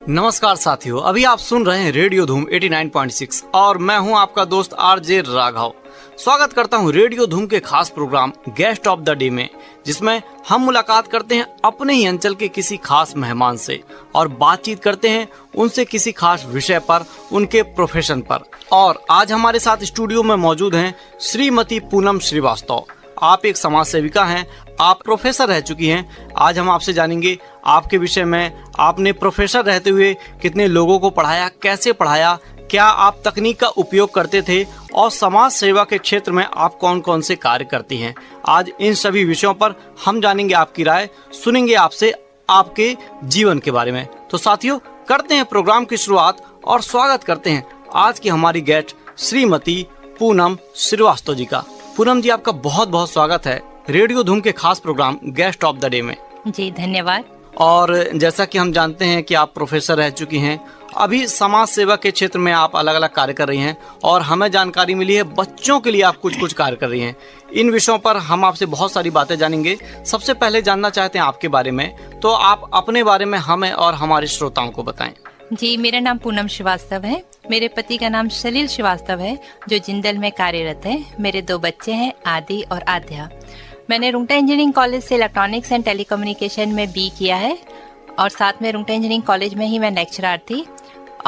नमस्कार साथियों, अभी आप सुन रहे हैं रेडियो धूम 89.6 और मैं हूं आपका दोस्त आरजे राघव। स्वागत करता हूं रेडियो धूम के खास programme guest of the day में, जिसमें हम मुलाकात करते हैं अपने ही अंचल के किसी खास मेहमान से और बातचीत करते हैं उनसे किसी खास विषय पर, उनके प्रोफेशन पर। और आज हमारे साथ स्टूडियो में मौजूद हैं श्रीमती पूनम श्रीवास्तव। आप एक समाज सेविका हैं, आप प्रोफेसर रह चुकी हैं। आज हम आपसे जानेंगे आपके विषय में, आपने प्रोफेसर रहते हुए कितने लोगों को पढ़ाया, कैसे पढ़ाया, क्या आप तकनीक का उपयोग करते थे और समाज सेवा के क्षेत्र में आप कौन कौन से कार्य करती हैं। आज इन सभी विषयों पर हम जानेंगे आपकी राय, सुनेंगे आपसे आपके जीवन के बारे में। तो साथियों, करते हैं प्रोग्राम की शुरुआत और स्वागत करते हैं आज की हमारी गेस्ट श्रीमती पूनम श्रीवास्तव जी का। पूनम जी, आपका बहुत बहुत स्वागत है रेडियो धूम के खास programme guest of the day में। जी धन्यवाद। और जैसा कि हम जानते हैं कि आप प्रोफेसर रह चुकी हैं, अभी समाज सेवा के क्षेत्र में आप अलग अलग कार्य कर रही हैं और हमें जानकारी मिली है बच्चों के लिए आप कुछ कार्य कर रही हैं। इन विषयों पर हम आपसे बहुत सारी बातें जानेंगे। सबसे पहले जानना चाहते हैं आपके बारे में, तो आप अपने बारे में हमें और हमारे श्रोताओं को बताएं। जी, मेरा नाम पूनम श्रीवास्तव है। मेरे पति का नाम सलील श्रीवास्तव है, जो जिंदल में कार्यरत है। मेरे 2 बच्चे हैं, आदि और आध्या। मैंने रुंगटा इंजीनियरिंग कॉलेज से इलेक्ट्रॉनिक्स एंड टेलीकम्युनिकेशन में बी किया है और साथ में रुंगटा इंजीनियरिंग कॉलेज में ही मैं लेक्चरर थी।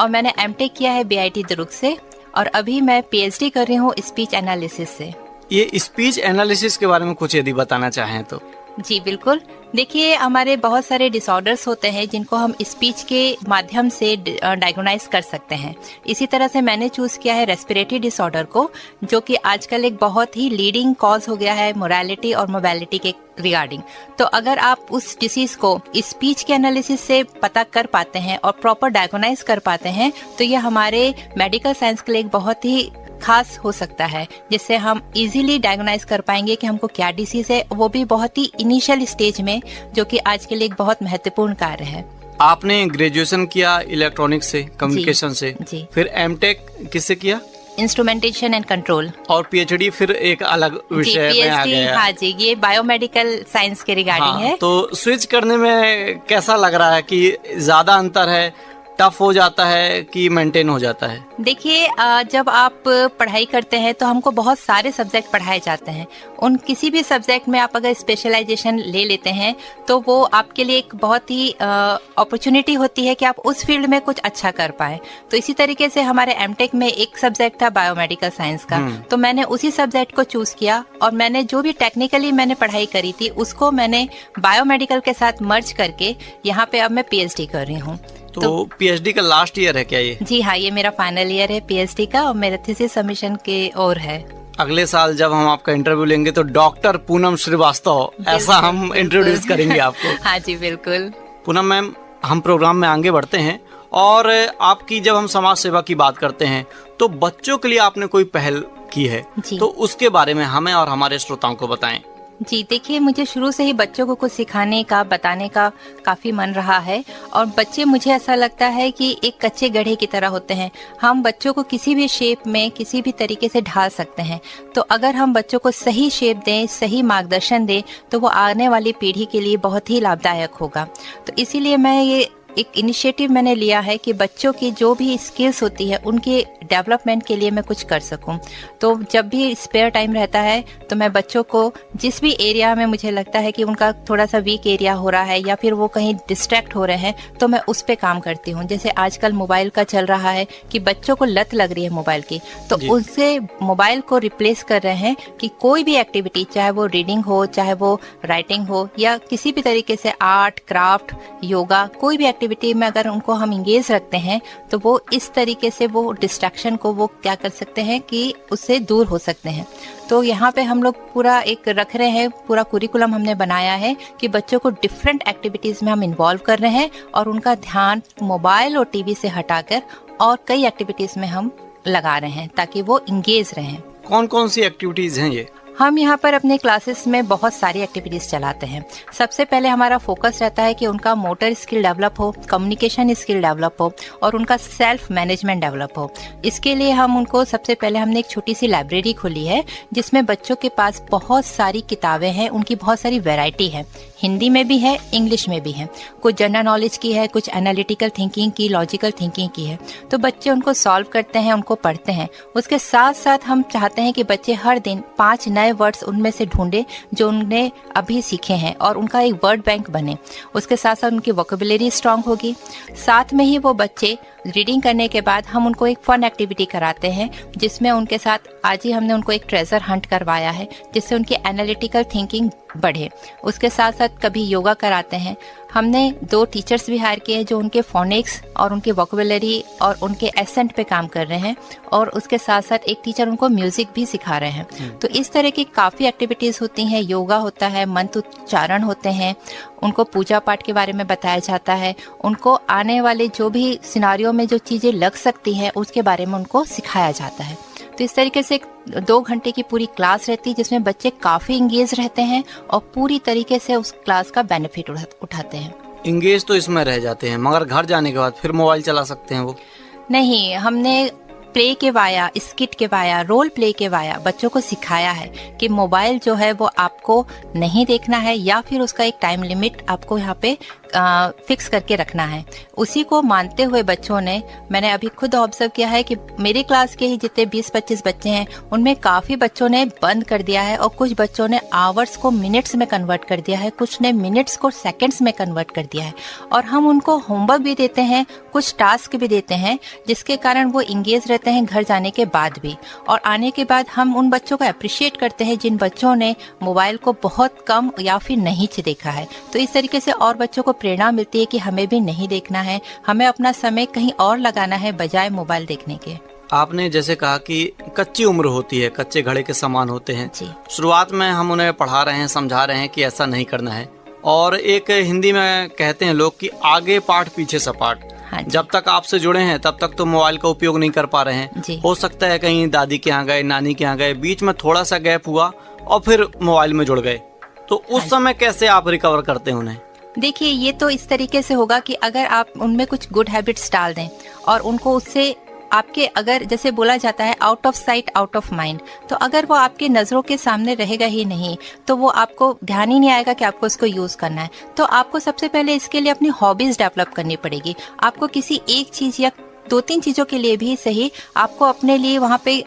और मैंने एमटेक किया है बीआईटी दुर्ग से और अभी मैं पीएचडी कर रही हूँ स्पीच एनालिसिस से। ये स्पीच एनालिसिस के बारे में कुछ यदि बताना चाहें तो। जी बिल्कुल। देखिए, हमारे बहुत सारे डिसऑर्डर्स होते हैं जिनको हम स्पीच के माध्यम से डायग्नोसाइज कर सकते हैं। इसी तरह से मैंने चूज किया है रेस्पिरेटरी डिसऑर्डर को, जो कि आजकल एक बहुत ही लीडिंग कॉज हो गया है मोरालिटी और मोबिलिटी के रिगार्डिंग। तो अगर आप उस डिसीज को स्पीच के एनालिसिस से पता कर पाते हैं और प्रॉपर डायग्नोसाइज कर पाते हैं, तो यह हमारे मेडिकल साइंस के लिए एक बहुत ही खास हो सकता है, जिससे हम इजीली डायग्नोसाइज कर पाएंगे कि हमको क्या डिसीज है, वो भी बहुत ही इनिशियल स्टेज में, जो कि आज के लिए एक बहुत महत्वपूर्ण कार्य है। आपने ग्रेजुएशन किया इलेक्ट्रॉनिक्स से, कम्युनिकेशन से, फिर एमटेक किससे किया? Instrumentation and control. और पीएचडी फिर एक अलग विषय में आ गया। हाँ जी, ये बायोमेडिकल साइंस के रिगार्डिंग है। तो स्विच करने में कैसा लग रहा है कि ज्यादा अंतर है, टफ हो जाता है कि मेंटेन हो जाता है? देखिए, जब आप पढ़ाई करते हैं तो हमको बहुत सारे सब्जेक्ट पढ़ाए जाते हैं। उन किसी भी सब्जेक्ट में आप अगर स्पेशलाइजेशन ले लेते हैं तो वो आपके लिए एक बहुत ही अपॉर्चुनिटी होती है कि आप उस फील्ड में कुछ अच्छा कर पाए। तो इसी तरीके से हमारे एमटेक में एक सब्जेक्ट था बायोमेडिकल साइंस का, तो मैंने उसी सब्जेक्ट को चूज किया और मैंने जो भी टेक्निकली मैंने पढ़ाई करी थी उसको मैंने बायोमेडिकल के साथ मर्ज करके यहाँ पे अब मैं पीएचडी कर रही हूँ। तो पीएचडी का लास्ट ईयर है क्या ये? जी हाँ, ये मेरा फाइनल ईयर है पीएचडी का और मेरा थीसिस सबमिशन के और है। अगले साल जब हम आपका इंटरव्यू लेंगे तो डॉक्टर पूनम श्रीवास्तव ऐसा हम इंट्रोड्यूस करेंगे आपको। हाँ जी बिल्कुल। पूनम मैम, हम प्रोग्राम में आगे बढ़ते हैं और आपकी जब हम समाज सेवा की बात करते हैं तो बच्चों के लिए आपने कोई पहल की है, तो उसके बारे में हमें और हमारे श्रोताओं को बताएं। जी देखिए, मुझे शुरू से ही बच्चों को कुछ सिखाने का, बताने का काफ़ी मन रहा है और बच्चे, मुझे ऐसा लगता है कि एक कच्चे गढ़े की तरह होते हैं। हम बच्चों को किसी भी शेप में, किसी भी तरीके से ढाल सकते हैं। तो अगर हम बच्चों को सही शेप दें, सही मार्गदर्शन दें, तो वो आने वाली पीढ़ी के लिए बहुत ही लाभदायक होगा। तो इसीलिए मैं ये एक इनिशिएटिव मैंने लिया है कि बच्चों की जो भी स्किल्स होती है उनके डेवलपमेंट के लिए मैं कुछ कर सकूं। तो जब भी स्पेयर टाइम रहता है तो मैं बच्चों को जिस भी एरिया में मुझे लगता है कि उनका थोड़ा सा वीक एरिया हो रहा है या फिर वो कहीं डिस्ट्रैक्ट हो रहे हैं, तो मैं उस पे काम करती हूँ। जैसे आजकल मोबाइल का चल रहा है कि बच्चों को लत लग रही है मोबाइल की, तो उनसे मोबाइल को रिप्लेस कर रहे हैं कि कोई भी एक्टिविटी, चाहे वो रीडिंग हो, चाहे वो राइटिंग हो या किसी भी तरीके से आर्ट, क्राफ्ट, योगा, कोई भी एक्टिविटी में अगर उनको हम इंगेज रखते हैं तो वो इस तरीके से वो डिस्ट्रैक्शन को वो क्या कर सकते हैं कि उससे दूर हो सकते हैं। तो यहाँ पे हम लोग पूरा एक रख रहे हैं, पूरा कुरिकुलम हमने बनाया है कि बच्चों को डिफरेंट एक्टिविटीज में हम इन्वॉल्व कर रहे हैं और उनका ध्यान मोबाइल और टीवी से हटाकर और कई एक्टिविटीज में हम लगा रहे हैं ताकि वो इंगेज रहें। कौन कौन सी एक्टिविटीज हैं ये? हम यहाँ पर अपने क्लासेस में बहुत सारी एक्टिविटीज चलाते हैं। सबसे पहले हमारा फोकस रहता है कि उनका मोटर स्किल डेवलप हो, कम्युनिकेशन स्किल डेवलप हो और उनका सेल्फ मैनेजमेंट डेवलप हो। इसके लिए हम उनको सबसे पहले हमने एक छोटी सी लाइब्रेरी खोली है जिसमें बच्चों के पास बहुत सारी किताबें हैं, उनकी बहुत सारी वैरायटी है। हिंदी में भी है, इंग्लिश में भी है। कुछ जनरल नॉलेज की है, कुछ एनालिटिकल थिंकिंग की, लॉजिकल थिंकिंग की है। तो बच्चे उनको सॉल्व करते हैं, उनको पढ़ते हैं। उसके साथ साथ हम चाहते हैं कि बच्चे हर दिन 5 नए वर्ड्स उनमें से ढूंढे जो उन्होंने अभी सीखे हैं और उनका एक वर्ड बैंक बने। उसके साथ साथ उनकी वोकेबुलरी स्ट्रांग होगी। साथ में ही वो बच्चे रीडिंग करने के बाद हम उनको एक फन एक्टिविटी कराते हैं, जिसमें उनके साथ आज ही हमने उनको एक ट्रेजर हंट करवाया है, जिससे उनकी एनालिटिकल थिंकिंग बढ़े। उसके साथ साथ कभी योगा कराते हैं। हमने 2 टीचर्स भी हायर किए हैं जो उनके फोनिक्स और उनके वोकेबुलरी और उनके एसेंट पे काम कर रहे हैं, और उसके साथ साथ एक टीचर उनको म्यूजिक भी सिखा रहे हैं। तो इस तरह की काफ़ी एक्टिविटीज़ होती हैं। योगा होता है, मंत्र उच्चारण होते हैं, उनको पूजा पाठ के बारे में बताया जाता है, उनको आने वाले जो भी सिनारियों में जो चीज़ें लग सकती हैं उसके बारे में उनको सिखाया जाता है। तो इस तरीके से 2 घंटे की पूरी क्लास रहती है, जिसमें बच्चे काफ़ी इंगेज रहते हैं और पूरी तरीके से उस क्लास का बेनिफिट उठाते हैं। इंगेज तो इसमें रह जाते हैं, मगर घर जाने के बाद फिर मोबाइल चला सकते हैं वो? नहीं, हमने प्ले के वाया, स्किट के वाया, रोल प्ले के वाया बच्चों को सिखाया है कि मोबाइल जो है वो आपको नहीं देखना है, या फिर उसका एक टाइम लिमिट आपको यहाँ पे फिक्स करके रखना है। उसी को मानते हुए बच्चों ने, मैंने अभी खुद ऑब्जर्व किया है कि मेरी क्लास के ही जितने 20-25 बच्चे हैं उनमें काफ़ी बच्चों ने बंद कर दिया है, और कुछ बच्चों ने आवर्स को मिनट्स में कन्वर्ट कर दिया है, कुछ ने मिनट्स को सेकेंड्स में कन्वर्ट कर दिया है। और हम उनको होमवर्क भी देते हैं, कुछ टास्क भी देते हैं, जिसके कारण वो इंगेज रहते हैं घर जाने के बाद भी। और आने के बाद हम उन बच्चों को अप्रिशिएट करते हैं जिन बच्चों ने मोबाइल को बहुत कम या फिर नहीं देखा है। तो इस तरीके से और बच्चों को प्रेरणा मिलती है कि हमें भी नहीं देखना है, हमें अपना समय कहीं और लगाना है बजाय मोबाइल देखने के। आपने जैसे कहा कि कच्ची उम्र होती है, कच्चे घड़े के समान होते हैं। शुरुआत में हम उन्हें पढ़ा रहे हैं, समझा रहे हैं कि ऐसा नहीं करना है, और एक हिंदी में कहते हैं लोग कि आगे पाठ पीछे सपाट। जब तक आपसे जुड़े हैं तब तक तो मोबाइल का उपयोग नहीं कर पा रहे हैं। हो सकता है कहीं दादी के यहाँ गए, नानी के यहाँ गए, बीच में थोड़ा सा गैप हुआ और फिर मोबाइल में जुड़ गए, तो उस समय कैसे आप रिकवर करते हैं उन्हें? देखिए, ये तो इस तरीके से होगा कि अगर आप उनमें कुछ गुड हैबिट्स डाल दें और उनको उससे आपके, अगर जैसे बोला जाता है out of sight out of mind, तो अगर वो आपके नज़रों के सामने रहेगा ही नहीं तो वो आपको ध्यान ही नहीं आएगा कि आपको उसको यूज़ करना है। तो आपको सबसे पहले इसके लिए अपनी हॉबीज़ डेवलप करनी पड़ेगी। आपको किसी एक चीज़ या 2-3 चीज़ों के लिए भी सही, आपको अपने लिए वहाँ पे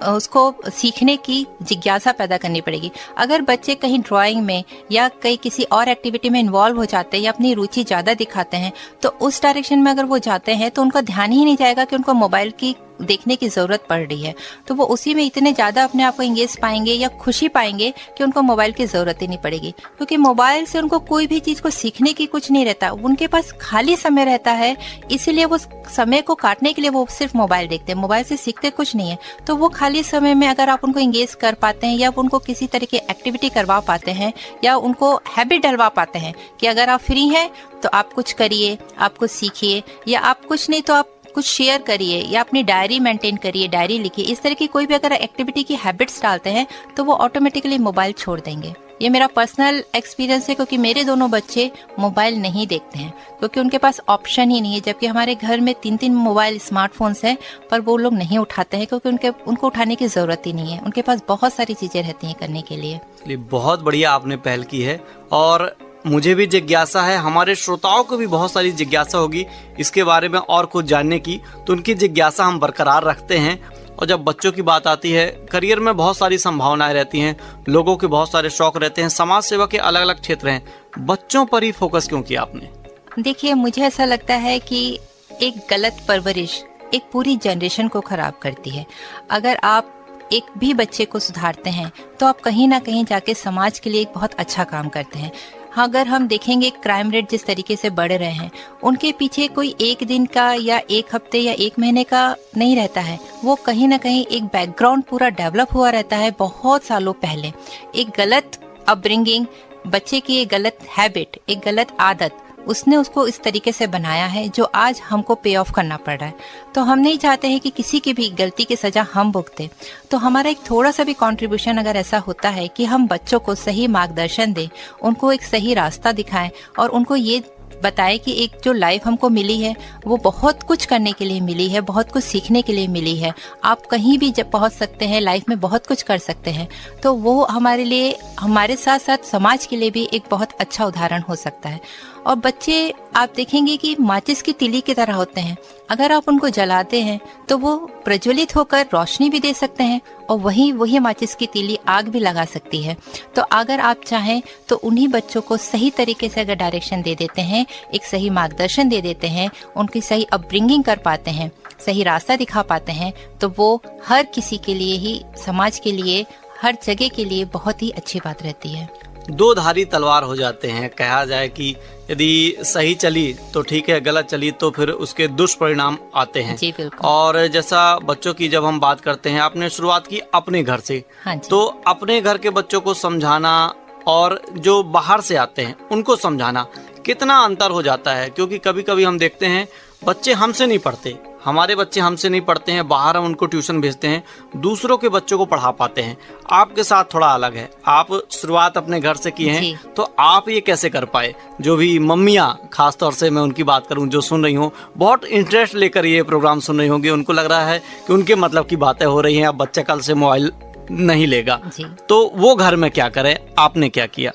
उसको सीखने की जिज्ञासा पैदा करनी पड़ेगी। अगर बच्चे कहीं ड्राइंग में या कहीं किसी और एक्टिविटी में इन्वॉल्व हो जाते हैं या अपनी रुचि ज़्यादा दिखाते हैं, तो उस डायरेक्शन में अगर वो जाते हैं तो उनका ध्यान ही नहीं जाएगा कि उनको मोबाइल की देखने की ज़रूरत पड़ रही है। तो वो उसी में इतने ज़्यादा अपने आप को इंगेज पाएंगे या खुशी पाएंगे कि उनको मोबाइल की ज़रूरत ही नहीं पड़ेगी, क्योंकि मोबाइल से उनको कोई भी चीज़ को सीखने की कुछ नहीं रहता। उनके पास खाली समय रहता है, इसीलिए वो समय को काटने के लिए वो सिर्फ मोबाइल देखते हैं, मोबाइल से सीखते कुछ नहीं है। तो वो खाली समय में अगर आप उनको इंगेज कर पाते हैं या उनको किसी तरह की एक्टिविटी करवा पाते हैं या उनको हैबिट डलवा पाते हैं कि अगर आप फ्री हैं तो आप कुछ करिए, आप कुछ सीखिए, या आप कुछ नहीं तो आप कुछ शेयर करिए या अपनी डायरी मेंटेन करिए, डायरी लिखिए, इस तरह की कोई भी अगर एक्टिविटी की हैबिट्स डालते हैं तो वो ऑटोमेटिकली मोबाइल छोड़ देंगे। ये मेरा पर्सनल एक्सपीरियंस है, क्योंकि मेरे दोनों बच्चे मोबाइल नहीं देखते हैं क्योंकि उनके पास ऑप्शन ही नहीं है, जबकि हमारे घर में 3-3 मोबाइल स्मार्टफोन्स हैं, पर वो लोग नहीं उठाते हैं क्योंकि उनको उठाने की ज़रूरत ही नहीं है। उनके पास बहुत सारी चीज़ें रहती हैं करने के लिए। बहुत बढ़िया आपने पहल की है, और मुझे भी जिज्ञासा है, हमारे श्रोताओं को भी बहुत सारी जिज्ञासा होगी इसके बारे में और कुछ जानने की, तो उनकी जिज्ञासा हम बरकरार रखते हैं। और जब बच्चों की बात आती है, करियर में बहुत सारी संभावनाएं रहती हैं, लोगों के बहुत सारे शौक रहते हैं, समाज सेवा के अलग अलग क्षेत्र हैं, बच्चों पर ही फोकस क्यों किया आपने? देखिए, मुझे ऐसा लगता है कि एक गलत परवरिश एक पूरी जनरेशन को खराब करती है। अगर आप एक भी बच्चे को सुधारते हैं तो आप कहीं ना कहीं जाके समाज के लिए एक बहुत अच्छा काम करते हैं। अगर हम देखेंगे क्राइम रेट जिस तरीके से बढ़ रहे हैं, उनके पीछे कोई एक दिन का या एक हफ्ते या एक महीने का नहीं रहता है, वो कहीं ना कहीं एक बैकग्राउंड पूरा डेवलप हुआ रहता है बहुत सालों पहले। एक गलत अपब्रिंगिंग, बच्चे की एक गलत हैबिट, एक गलत आदत, उसने उसको इस तरीके से बनाया है जो आज हमको पे ऑफ करना पड़ रहा है। तो हम नहीं चाहते हैं कि किसी की भी गलती की सजा हम भुगतें। तो हमारा एक थोड़ा सा भी कंट्रीब्यूशन अगर ऐसा होता है कि हम बच्चों को सही मार्गदर्शन दें, उनको एक सही रास्ता दिखाएं और उनको ये बताएं कि एक जो लाइफ हमको मिली है वो बहुत कुछ करने के लिए मिली है, बहुत कुछ सीखने के लिए मिली है। आप कहीं भी जब पहुंच सकते हैं, लाइफ में बहुत कुछ कर सकते हैं, तो वो हमारे लिए, हमारे साथ साथ समाज के लिए भी एक बहुत अच्छा उदाहरण हो सकता है। और बच्चे आप देखेंगे कि माचिस की तीली की तरह होते हैं। अगर आप उनको जलाते हैं तो वो प्रज्वलित होकर रोशनी भी दे सकते हैं और वही माचिस की तीली आग भी लगा सकती है। तो अगर आप चाहें तो उन्हीं बच्चों को सही तरीके से अगर डायरेक्शन दे देते हैं, एक सही मार्गदर्शन दे देते हैं, उनकी सही अपब्रिंगिंग कर पाते हैं, सही रास्ता दिखा पाते हैं, तो वो हर किसी के लिए ही, समाज के लिए, हर जगह के लिए बहुत ही अच्छी बात रहती है। दो धारी तलवार हो जाते हैं। कहा जाए कि यदि सही चली तो ठीक है, गलत चली तो फिर उसके दुष्परिणाम आते हैं। जी बिल्कुल। और जैसा बच्चों की जब हम बात करते हैं, आपने शुरुआत की अपने घर से। हाँ जी। तो अपने घर के बच्चों को समझाना और जो बाहर से आते हैं उनको समझाना, कितना अंतर हो जाता है? क्योंकि कभी कभी हम देखते हैं बच्चे हमसे नहीं पढ़ते, हमारे बच्चे हमसे नहीं पढ़ते हैं, बाहर हम उनको ट्यूशन भेजते हैं, दूसरों के बच्चों को पढ़ा पाते हैं। आपके साथ थोड़ा अलग है, आप शुरुआत अपने घर से की है, तो आप ये कैसे कर पाए? जो भी मम्मियाँ, खास तौर से मैं उनकी बात करूं, जो सुन रही हूँ, बहुत इंटरेस्ट लेकर ये प्रोग्राम सुन रही होंगी, उनको लग रहा है कि उनके मतलब की बातें हो रही हैं, अब बच्चा कल से मोबाइल नहीं लेगा, तो वो घर में क्या करे? आपने क्या किया?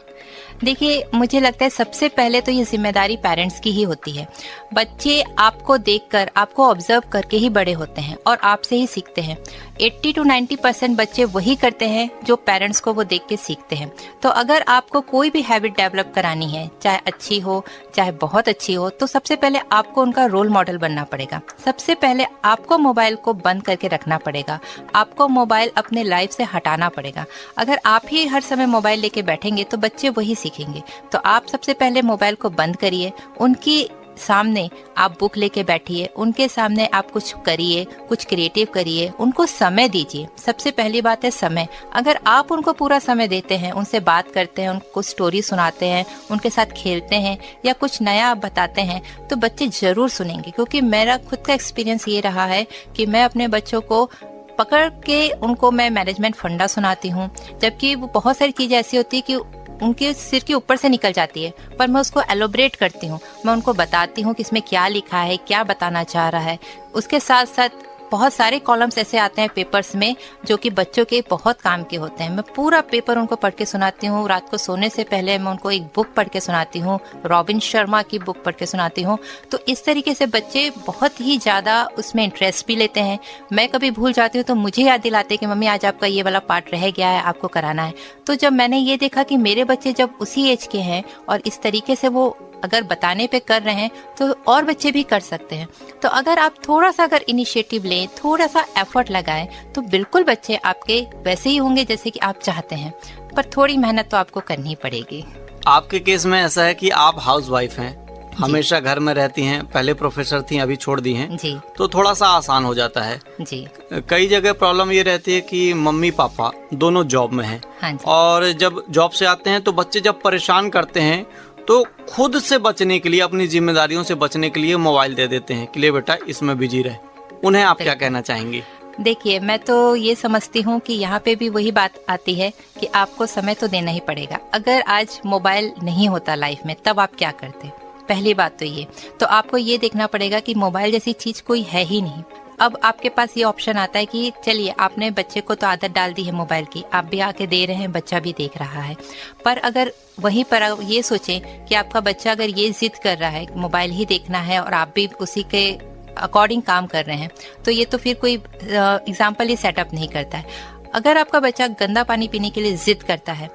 देखिए, मुझे लगता है सबसे पहले तो ये जिम्मेदारी पेरेंट्स की ही होती है। बच्चे आपको देखकर, आपको ऑब्जर्व करके ही बड़े होते हैं और आपसे ही सीखते हैं। 80 to 90% बच्चे वही करते हैं जो पेरेंट्स को वो देख के सीखते हैं। तो अगर आपको कोई भी हैबिट डेवलप करानी है, चाहे अच्छी हो चाहे बहुत अच्छी हो, तो सबसे पहले आपको उनका रोल मॉडल बनना पड़ेगा। सबसे पहले आपको मोबाइल को बंद करके रखना पड़ेगा, आपको मोबाइल अपने लाइफ से हटाना पड़ेगा। अगर आप ही हर समय मोबाइल लेके बैठेंगे तो बच्चे वही सीखेंगे। तो आप सबसे पहले मोबाइल को बंद करिए, उनकी सामने आप बुक लेके बैठिए, उनके सामने आप कुछ करिए, कुछ क्रिएटिव करिए, उनको समय दीजिए। सबसे पहली बात है समय। अगर आप उनको पूरा समय देते हैं, उनसे बात करते हैं, उनको स्टोरी सुनाते हैं, उनके साथ खेलते हैं या कुछ नया बताते हैं, तो बच्चे जरूर सुनेंगे। क्योंकि मेरा खुद का एक्सपीरियंस ये रहा है कि मैं अपने बच्चों को पकड़ के उनको मैं मैनेजमेंट फंडा सुनाती हूँ, जबकि वो बहुत सारी चीजें ऐसी होती है कि उनके सिर के ऊपर से निकल जाती है, पर मैं उसको एलोबरेट करती हूँ, मैं उनको बताती हूँ कि इसमें क्या लिखा है, क्या बताना चाह रहा है। उसके साथ साथ बहुत सारे कॉलम्स ऐसे आते हैं पेपर्स में जो कि बच्चों के बहुत काम के होते हैं। मैं पूरा पेपर उनको पढ़ के सुनाती हूँ। रात को सोने से पहले मैं उनको एक बुक पढ़ के सुनाती हूँ, रॉबिन शर्मा की बुक पढ़ के सुनाती हूँ। तो इस तरीके से बच्चे बहुत ही ज़्यादा उसमें इंटरेस्ट भी लेते हैं। मैं कभी भूल जाती हूँ तो मुझे याद दिलाते हैं कि मम्मी आज आपका ये वाला पार्ट रह गया है, आपको कराना है। तो जब मैंने ये देखा कि मेरे बच्चे जब उसी एज के हैं और इस तरीके से वो अगर बताने पे कर रहे हैं तो और बच्चे भी कर सकते हैं। तो अगर आप थोड़ा सा अगर इनिशिएटिव लें, थोड़ा सा एफर्ट लगाएं, तो बिल्कुल बच्चे आपके वैसे ही होंगे जैसे कि आप चाहते हैं, पर थोड़ी मेहनत तो आपको करनी पड़ेगी। आपके केस में ऐसा है कि आप हाउसवाइफ हैं, हमेशा घर में रहती हैं, पहले प्रोफेसर थी, अभी छोड़ दी हैं जी, तो थोड़ा सा आसान हो जाता है जी। कई जगह प्रॉब्लम ये रहती है कि मम्मी पापा दोनों जॉब में हैं, हाँ जी। और जब जॉब से आते हैं तो बच्चे जब परेशान करते हैं तो खुद से बचने के लिए, अपनी जिम्मेदारियों से बचने के लिए मोबाइल दे देते हैं कि ले बेटा इसमें बिजी रहे। उन्हें आप क्या कहना चाहेंगी? देखिए, मैं तो ये समझती हूँ कि यहाँ पे भी वही बात आती है कि आपको समय तो देना ही पड़ेगा। अगर आज मोबाइल नहीं होता लाइफ में तब आप क्या करते? पहली बात तो ये, तो आपको ये देखना पड़ेगा कि मोबाइल जैसी चीज कोई है ही नहीं। अब आपके पास ये ऑप्शन आता है कि चलिए आपने बच्चे को तो आदत डाल दी है मोबाइल की, आप भी आके दे रहे हैं, बच्चा भी देख रहा है। पर अगर वहीं पर ये सोचें कि आपका बच्चा अगर ये जिद कर रहा है मोबाइल ही देखना है और आप भी उसी के अकॉर्डिंग काम कर रहे हैं, तो ये तो फिर कोई एग्जाम्पल ही सेटअप नहीं करता है। अगर आपका बच्चा गंदा पानी पीने के लिए जिद करता है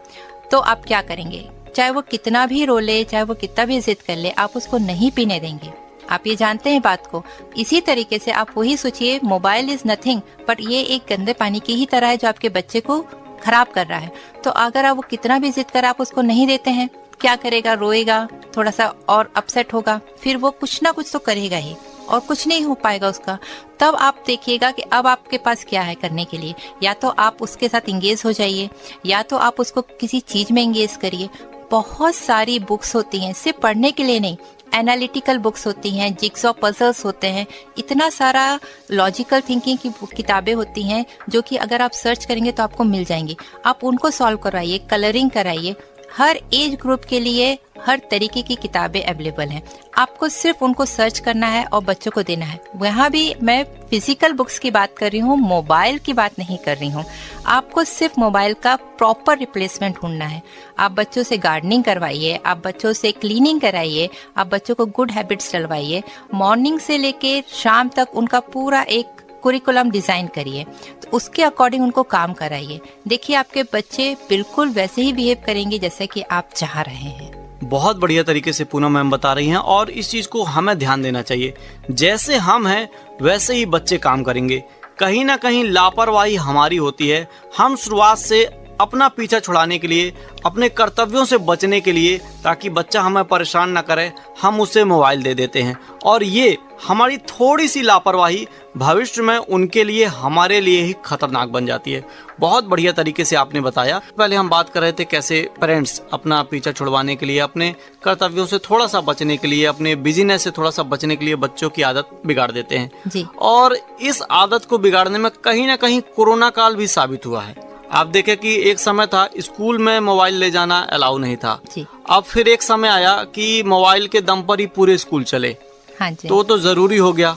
तो आप क्या करेंगे? चाहे वो कितना भी रो ले, चाहे वो कितना भी जिद कर ले, आप उसको नहीं पीने देंगे। आप ये जानते हैं बात को। इसी तरीके से आप वही सोचिए, मोबाइल इज नथिंग, बट ये एक गंदे पानी की ही तरह है जो आपके बच्चे को खराब कर रहा है। तो अगर आप वो कितना भी जिद कर आप उसको नहीं देते हैं, क्या करेगा? रोएगा, थोड़ा सा और अपसेट होगा, फिर वो कुछ ना कुछ तो करेगा ही और कुछ नहीं हो पाएगा उसका। तब आप देखिएगा कि अब आपके पास क्या है करने के लिए। या तो आप उसके साथ इंगेज हो जाइए, या तो आप उसको किसी चीज में इंगेज करिए। बहुत सारी बुक्स होती हैं, सिर्फ पढ़ने के लिए नहीं, एनालिटिकल बुक्स होती हैं, जिग्सॉ पजल्स होते हैं, इतना सारा लॉजिकल थिंकिंग की किताबें होती हैं जो कि अगर आप सर्च करेंगे तो आपको मिल जाएंगी। आप उनको सॉल्व करवाइए, कलरिंग कराइए। हर एज ग्रुप के लिए हर तरीके की किताबें अवेलेबल हैं। आपको सिर्फ उनको सर्च करना है और बच्चों को देना है। वहाँ भी मैं फिजिकल बुक्स की बात कर रही हूँ, मोबाइल की बात नहीं कर रही हूँ। आपको सिर्फ मोबाइल का प्रॉपर रिप्लेसमेंट ढूंढना है। आप बच्चों से गार्डनिंग करवाइए, आप बच्चों से क्लीनिंग कराइए, आप बच्चों को गुड हैबिट्स डलवाइए। मॉर्निंग से लेके शाम तक उनका पूरा एक कुरिकुलम डिजाइन करिए, तो उसके अकॉर्डिंग उनको काम कराइए। देखिए आपके बच्चे बिल्कुल वैसे ही बिहेव करेंगे जैसे कि आप चाह रहे हैं। बहुत बढ़िया तरीके से पूनम मैम बता रही हैं और इस चीज को हमें ध्यान देना चाहिए। जैसे हम हैं वैसे ही बच्चे काम करेंगे। कहीं ना कहीं लापरवाही हमारी होती है। हम शुरुआत से अपना पीछा छुड़ाने के लिए, अपने कर्तव्यों से बचने के लिए, ताकि बच्चा हमें परेशान ना करे, हम उसे मोबाइल दे देते हैं और ये हमारी थोड़ी सी लापरवाही भविष्य में उनके लिए, हमारे लिए ही खतरनाक बन जाती है। बहुत बढ़िया तरीके से आपने बताया। पहले हम बात कर रहे थे कैसे पेरेंट्स अपना पीछा छुड़वाने के लिए, अपने कर्तव्यों से थोड़ा सा बचने के लिए, अपने बिजीनेस से थोड़ा सा बचने के लिए बच्चों की आदत बिगाड़ देते हैं जी। और इस आदत को बिगाड़ने में कहीं ना कहीं कोरोना काल भी साबित हुआ है। आप देखें कि एक समय था स्कूल में मोबाइल ले जाना अलाउ नहीं था जी। अब फिर एक समय आया कि मोबाइल के दम पर ही पूरे स्कूल चले। हाँ जी। तो जरूरी हो गया।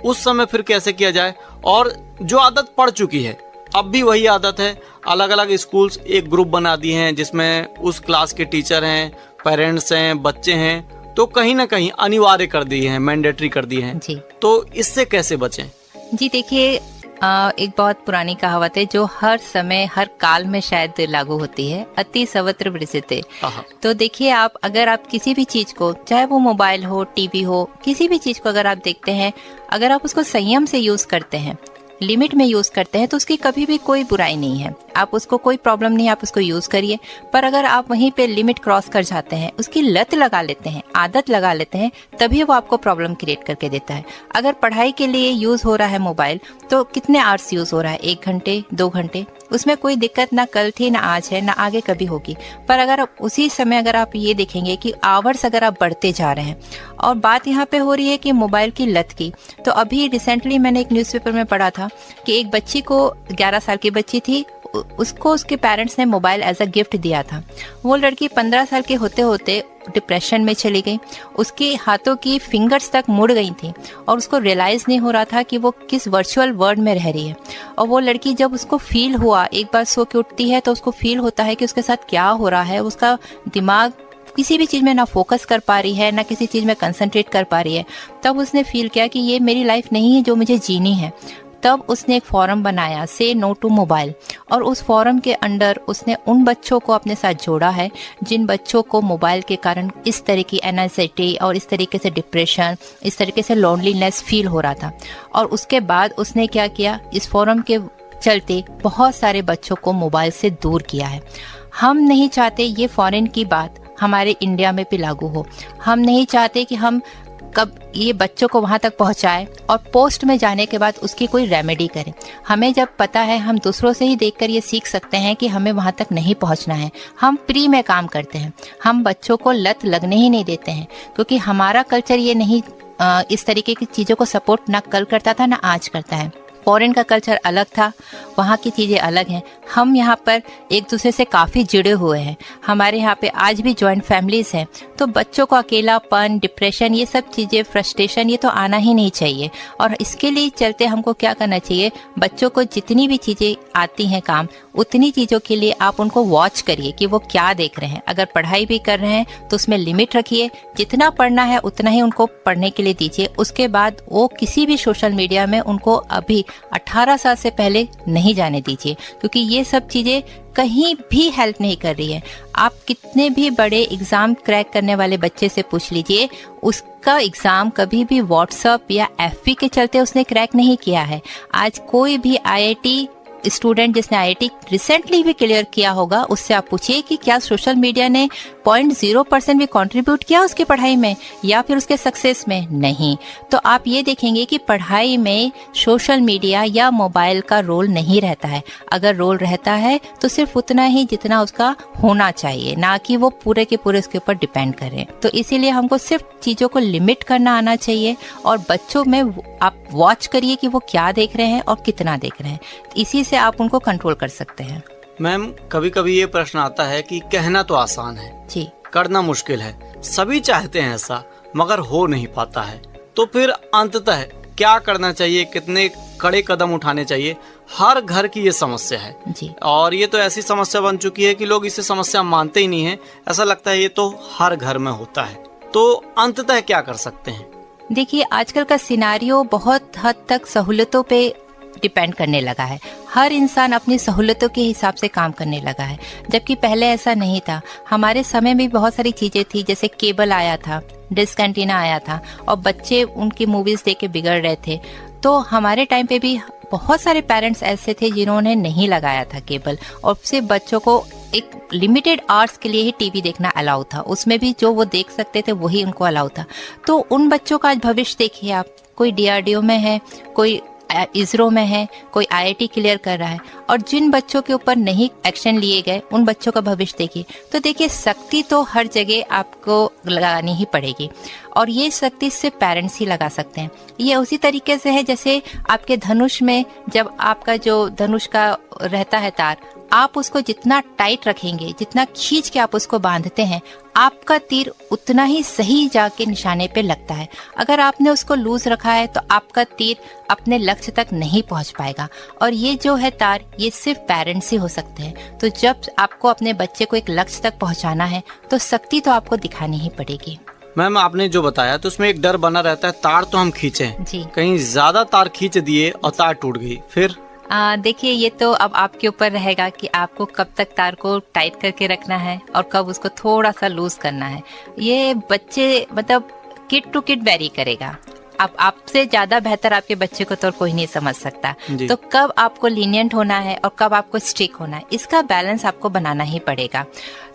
उस समय फिर कैसे किया जाए, और जो आदत पड़ चुकी है अब भी वही आदत है। अलग अलग स्कूल्स एक ग्रुप बना दिए हैं जिसमें उस क्लास के टीचर हैं, पेरेंट्स हैं, बच्चे हैं, तो कहीं ना कहीं अनिवार्य कर दिए हैं, मैंडेटरी कर दिए हैं जी। तो इससे कैसे बचें? जी देखिए, एक बहुत पुरानी कहावत है जो हर समय हर काल में शायद लागू होती है, अति सर्वत्र विदिते। तो देखिए, अगर आप किसी भी चीज को, चाहे वो मोबाइल हो, टीवी हो, किसी भी चीज को अगर आप देखते हैं, अगर आप उसको संयम से यूज करते हैं, लिमिट में यूज करते हैं, तो उसकी कभी भी कोई बुराई नहीं है। आप उसको, कोई प्रॉब्लम नहीं, आप उसको यूज करिए। पर अगर आप वहीं पे लिमिट क्रॉस कर जाते हैं, उसकी लत लगा लेते हैं, आदत लगा लेते हैं, तभी वो आपको प्रॉब्लम क्रिएट करके देता है। अगर पढ़ाई के लिए यूज हो रहा है मोबाइल, तो कितने आवर्स यूज हो रहा है? 1 घंटे, 2 घंटे, उसमें कोई दिक्कत ना कल थी, ना आज है, ना आगे कभी होगी। पर अगर उसी समय अगर आप ये देखेंगे कि आवर्स अगर आप बढ़ते जा रहे हैं, और बात यहाँ पे हो रही है कि मोबाइल की लत की, तो अभी रिसेंटली मैंने एक न्यूज़पेपर में पढ़ा था कि एक बच्ची को, 11 साल की बच्ची थी, उसको उसके पेरेंट्स ने मोबाइल एज अ गिफ्ट दिया था। वो लड़की 15 साल के होते होते डिप्रेशन में चली गई। उसके हाथों की फिंगर्स तक मुड़ गई थी और उसको रियलाइज नहीं हो रहा था कि वो किस वर्चुअल वर्ल्ड में रह रही है। और वो लड़की, जब उसको फील हुआ, एक बार सो के उठती है तो उसको फील होता है कि उसके साथ क्या हो रहा है। उसका दिमाग किसी भी चीज में ना फोकस कर पा रही है, ना किसी चीज में कंसंट्रेट कर पा रही है। तब उसने फील किया कि ये मेरी लाइफ नहीं है जो मुझे जीनी है। तब उसने एक फॉरम बनाया, से नो टू मोबाइल, और उस फॉरम के अंडर उसने उन बच्चों को अपने साथ जोड़ा है जिन बच्चों को मोबाइल के कारण इस तरह की एंजाइटी और इस तरीके से डिप्रेशन, इस तरीके से लोनलीनेस फील हो रहा था। और उसके बाद उसने क्या किया, इस फॉरम के चलते बहुत सारे बच्चों को मोबाइल से दूर किया है। हम नहीं चाहते ये फॉरेन की बात हमारे इंडिया में भी लागू हो। हम नहीं चाहते कि हम कब ये बच्चों को वहां तक पहुंचाए और पोस्ट में जाने के बाद उसकी कोई रेमेडी करें। हमें जब पता है, हम दूसरों से ही देखकर ये सीख सकते हैं कि हमें वहां तक नहीं पहुंचना है। हम प्री में काम करते हैं, हम बच्चों को लत लगने ही नहीं देते हैं, क्योंकि हमारा कल्चर ये नहीं, इस तरीके की चीजों को सपोर्ट ना कल करता था ना आज करता है। फॉरेन का कल्चर अलग था, वहाँ की चीज़ें अलग हैं। हम यहाँ पर एक दूसरे से काफ़ी जुड़े हुए हैं। हमारे यहाँ पे आज भी जॉइंट फैमिलीज हैं, तो बच्चों को अकेलापन, डिप्रेशन, ये सब चीज़ें, फ्रस्ट्रेशन, ये तो आना ही नहीं चाहिए। और इसके लिए चलते हमको क्या करना चाहिए, बच्चों को जितनी भी चीज़ें आती हैं काम, उतनी चीज़ों के लिए आप उनको वॉच करिए कि वो क्या देख रहे हैं। अगर पढ़ाई भी कर रहे हैं तो उसमें लिमिट रखिए, जितना पढ़ना है उतना ही उनको पढ़ने के लिए दीजिए। उसके बाद वो किसी भी सोशल मीडिया में उनको अभी 18 साल से पहले नहीं जाने दीजिए, क्योंकि ये सब चीजें कहीं भी हेल्प नहीं कर रही है। आप कितने भी बड़े एग्जाम क्रैक करने वाले बच्चे से पूछ लीजिए, उसका एग्जाम कभी भी व्हाट्सएप या FB के चलते उसने क्रैक नहीं किया है। आज कोई भी IIT स्टूडेंट जिसने IIT रिसेंटली भी क्लियर किया होगा, उससे आप पूछिए कि क्या सोशल मीडिया ने 0.0% भी कंट्रीब्यूट किया उसकी पढ़ाई में या फिर उसके सक्सेस में? नहीं। तो आप ये देखेंगे कि पढ़ाई में सोशल मीडिया या मोबाइल का रोल नहीं रहता है। अगर रोल रहता है तो सिर्फ उतना ही जितना उसका होना चाहिए, ना कि वो पूरे के पूरे उसके ऊपर डिपेंड करें। तो इसीलिए हमको सिर्फ चीज़ों को लिमिट करना आना चाहिए, और बच्चों में आप वॉच करिए कि वो क्या देख रहे हैं और कितना देख रहे हैं। इसी से आप उनको कंट्रोल कर सकते हैं। मैम, कभी कभी ये प्रश्न आता है कि कहना तो आसान है जी। करना मुश्किल है, सभी चाहते हैं ऐसा मगर हो नहीं पाता है, तो फिर अंततः क्या करना चाहिए, कितने कड़े कदम उठाने चाहिए? हर घर की ये समस्या है जी। और ये तो ऐसी समस्या बन चुकी है कि लोग इसे समस्या मानते ही नहीं है। ऐसा लगता है ये तो हर घर में होता है, तो अंततः क्या कर सकते हैं? देखिए, आजकल का सिनारियो बहुत हद तक सहूलतों पे डिपेंड करने लगा है। हर इंसान अपनी सहूलतों के हिसाब से काम करने लगा है, जबकि पहले ऐसा नहीं था। हमारे समय में बहुत सारी चीजें थी, जैसे केबल आया था, डिस्क एंटीना आया था और बच्चे उनकी मूवीज देख के बिगड़ रहे थे। तो हमारे टाइम पे भी बहुत सारे पेरेंट्स ऐसे थे जिन्होंने नहीं लगाया था केबल, और सिर्फ बच्चों को एक लिमिटेड आवर्स के लिए ही टीवी देखना अलाउ था। उसमें भी जो वो देख सकते थे वही उनको अलाउ था। तो उन बच्चों का आज भविष्य देखिए आप, कोई DRDO में है, कोई इसरो में है, कोई IIT क्लियर कर रहा है, और जिन बच्चों के ऊपर नहीं एक्शन लिए गए उन बच्चों का भविष्य देखिए। तो देखिए, शक्ति तो हर जगह आपको लगानी ही पड़ेगी, और ये शक्ति सिर्फ पेरेंट्स ही लगा सकते हैं। ये उसी तरीके से है जैसे आपके धनुष में, जब आपका जो धनुष का रहता है तार, आप उसको जितना टाइट रखेंगे, जितना खींच के आप उसको बांधते हैं, आपका तीर उतना ही सही जाके निशाने पे लगता है। अगर आपने उसको लूज रखा है तो आपका तीर अपने लक्ष्य तक नहीं पहुंच पाएगा। और ये जो है तार, ये सिर्फ पेरेंट्स ही हो सकते हैं। तो जब आपको अपने बच्चे को एक लक्ष्य तक पहुंचाना है तो शक्ति तो आपको दिखानी ही पड़ेगी। मैम, आपने जो बताया तो उसमें एक डर बना रहता है, तार तो हम खींचे जी, कहीं ज्यादा तार खींच दिए और तार टूट गई, फिर? देखिए, ये तो अब आपके ऊपर रहेगा कि आपको कब तक तार को टाइट करके रखना है और कब उसको थोड़ा सा लूज करना है। ये बच्चे मतलब किड टू किड वेरी करेगा। अब आपसे ज्यादा बेहतर आपके बच्चे को तो कोई नहीं समझ सकता। तो कब आपको लीनियंट होना है और कब आपको स्ट्रिक्ट होना है, इसका बैलेंस आपको बनाना ही पड़ेगा।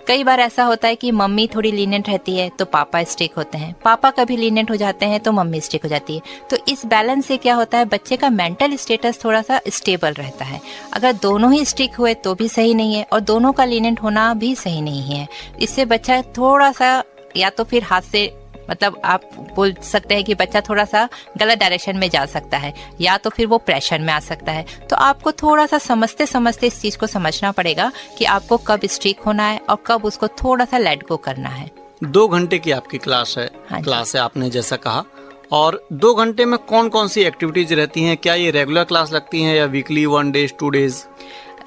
कई बार ऐसा होता है कि मम्मी थोड़ी लीनियंट रहती है तो पापा स्ट्रिक्ट होते हैं, पापा कभी लीनियंट हो जाते हैं तो मम्मी स्ट्रिक्ट हो जाती है। तो इस बैलेंस से क्या होता है, बच्चे का मेंटल स्टेटस थोड़ा सा स्टेबल रहता है। अगर दोनों ही स्ट्रिक्ट हुए तो भी सही नहीं है, और दोनों का लीनियंट होना भी सही नहीं है। इससे बच्चा थोड़ा सा, या तो फिर हाथ से, मतलब आप बोल सकते हैं कि बच्चा थोड़ा सा गलत डायरेक्शन में जा सकता है, या तो फिर वो प्रेशर में आ सकता है। तो आपको थोड़ा सा समझते समझते इस चीज को समझना पड़ेगा कि आपको कब स्ट्रिक्ट होना है और कब उसको थोड़ा सा लेट गो करना है। 2 घंटे की आपकी क्लास है। हाँ, क्लास है आपने जैसा कहा, और 2 घंटे में कौन कौन सी एक्टिविटीज रहती हैं? क्या ये रेगुलर क्लास लगती हैं या वीकली, 1 डेज, 2 डेज?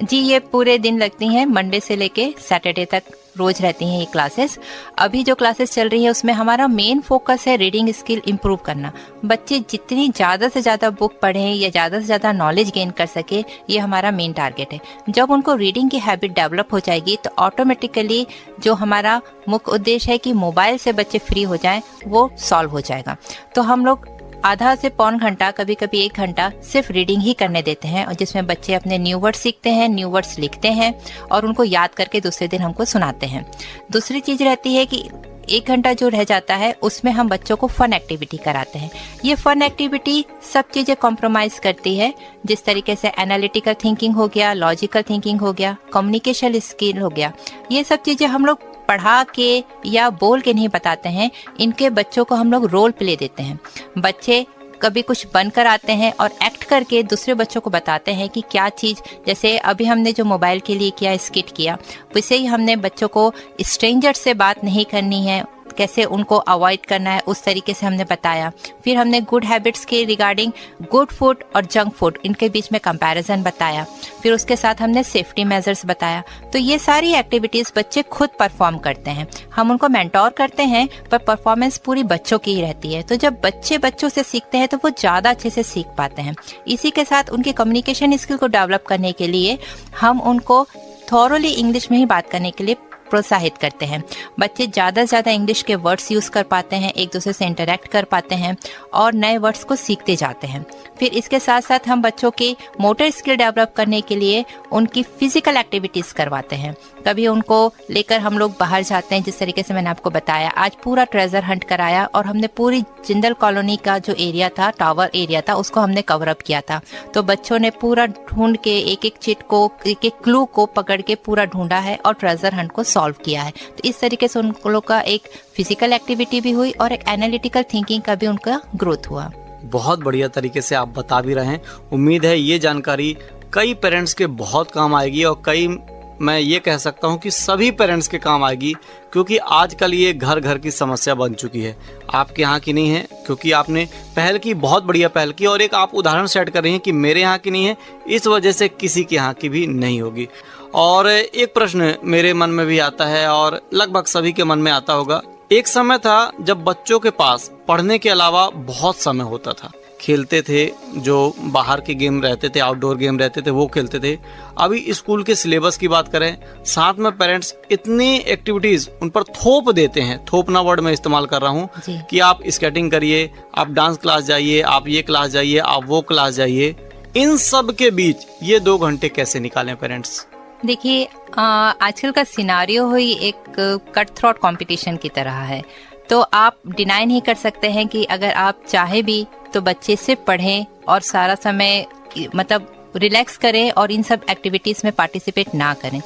जी, ये पूरे दिन लगती हैं, मंडे से लेके सैटरडे तक रोज रहती हैं ये क्लासेस। अभी जो क्लासेस चल रही है उसमें हमारा मेन फोकस है रीडिंग स्किल इम्प्रूव करना। बच्चे जितनी ज्यादा से ज्यादा बुक पढ़ें या ज्यादा से ज्यादा नॉलेज गेन कर सके, ये हमारा मेन टारगेट है। जब उनको रीडिंग की हैबिट डेवलप हो जाएगी तो ऑटोमेटिकली जो हमारा मुख्य उद्देश्य है कि मोबाइल से बच्चे फ्री हो जाएं, वो सॉल्व हो जाएगा। तो हम लोग आधा से पौन घंटा, कभी कभी 1 घंटा सिर्फ रीडिंग ही करने देते हैं, और जिसमें बच्चे अपने न्यू वर्ड्स सीखते हैं, न्यू वर्ड्स लिखते हैं और उनको याद करके दूसरे दिन हमको सुनाते हैं। दूसरी चीज रहती है कि 1 घंटा जो रह जाता है उसमें हम बच्चों को फन एक्टिविटी कराते हैं। ये फन एक्टिविटी सब चीजें कॉम्प्रोमाइज करती है, जिस तरीके से एनालिटिकल थिंकिंग हो गया, लॉजिकल थिंकिंग हो गया, कम्युनिकेशन स्किल हो गया। ये सब चीजें हम लोग पढ़ा के या बोल के नहीं बताते हैं, इनके बच्चों को हम लोग रोल प्ले देते हैं। बच्चे कभी कुछ बनकर आते हैं और एक्ट करके दूसरे बच्चों को बताते हैं कि क्या चीज, जैसे अभी हमने जो मोबाइल के लिए किया, स्किट किया, वैसे ही हमने बच्चों को स्ट्रेंजर से बात नहीं करनी है, कैसे उनको अवॉइड करना है, उस तरीके से हमने बताया। फिर हमने गुड हैबिट्स के रिगार्डिंग गुड फूड और जंक फूड, इनके बीच में कंपैरिजन बताया। फिर उसके साथ हमने सेफ्टी मेजर्स बताया। तो ये सारी एक्टिविटीज बच्चे खुद परफॉर्म करते हैं, हम उनको मेंटोर करते हैं, पर परफॉर्मेंस पूरी बच्चों की ही रहती है। तो जब बच्चे बच्चों से सीखते हैं तो वो ज्यादा अच्छे से सीख पाते हैं। इसी के साथ उनकी कम्युनिकेशन स्किल को डेवलप करने के लिए हम उनको थॉरोली इंग्लिश में ही बात करने के लिए प्रोत्साहित करते हैं। बच्चे ज्यादा से ज्यादा इंग्लिश के वर्ड्स यूज कर पाते हैं, एक दूसरे से इंटरेक्ट कर पाते हैं और नए वर्ड्स को सीखते जाते हैं। फिर इसके साथ साथ हम बच्चों की मोटर स्किल डेवलप करने के लिए उनकी फिजिकल एक्टिविटीज करवाते हैं। कभी उनको लेकर हम लोग बाहर जाते हैं, जिस तरीके से मैंने आपको बताया। आज पूरा ट्रेजर हंट कराया और हमने पूरी जिंदल कॉलोनी का जो एरिया था, टावर एरिया था, उसको हमने कवर अप किया था। तो बच्चों ने पूरा ढूंढ के एक एक चिट को, एक एक क्लू को पकड़ के पूरा ढूंढा है और ट्रेजर हंट को सॉल्व किया है। तो इस तरीके से उन लोग का एक फिजिकल एक्टिविटी भी हुई और एक एनालिटिकल थिंकिंग का भी उनका ग्रोथ हुआ। बहुत बढ़िया तरीके से आप बता भी रहे हैं। उम्मीद है ये जानकारी कई पेरेंट्स के बहुत काम आएगी और कई मैं ये कह सकता हूँ कि सभी पेरेंट्स के काम आएगी, क्योंकि आजकल ये घर घर की समस्या बन चुकी है। आपके यहाँ की नहीं है, क्योंकि आपने पहल की, बहुत बढ़िया पहल की, और एक आप उदाहरण सेट कर रही हैं कि मेरे यहाँ की नहीं है, इस वजह से किसी के यहाँ की भी नहीं होगी। और एक प्रश्न मेरे मन में भी आता है और लगभग सभी के मन में आता होगा। एक समय था जब बच्चों के पास पढ़ने के अलावा बहुत समय होता था, खेलते थे, जो बाहर के गेम रहते थे, आउटडोर गेम रहते थे, वो खेलते थे। अभी स्कूल के सिलेबस की बात करें, साथ में पेरेंट्स इतनी एक्टिविटीज उन पर थोप देते हैं, थोपना वर्ड मैं इस्तेमाल कर रहा हूँ, कि आप स्केटिंग करिए, आप डांस क्लास जाइए, आप ये क्लास जाइए, आप वो क्लास जाइए। इन सब के बीच ये 2 घंटे कैसे निकालें पेरेंट्स? देखिए, आजकल का सिनारियो ही एक कट थ्रोट कंपटीशन की तरह है। तो आप डिनाई नहीं कर सकते हैं कि अगर आप चाहे भी तो बच्चे सिर्फ पढ़ें और सारा समय मतलब रिलैक्स करें और इन सब एक्टिविटीज में पार्टिसिपेट ना करें।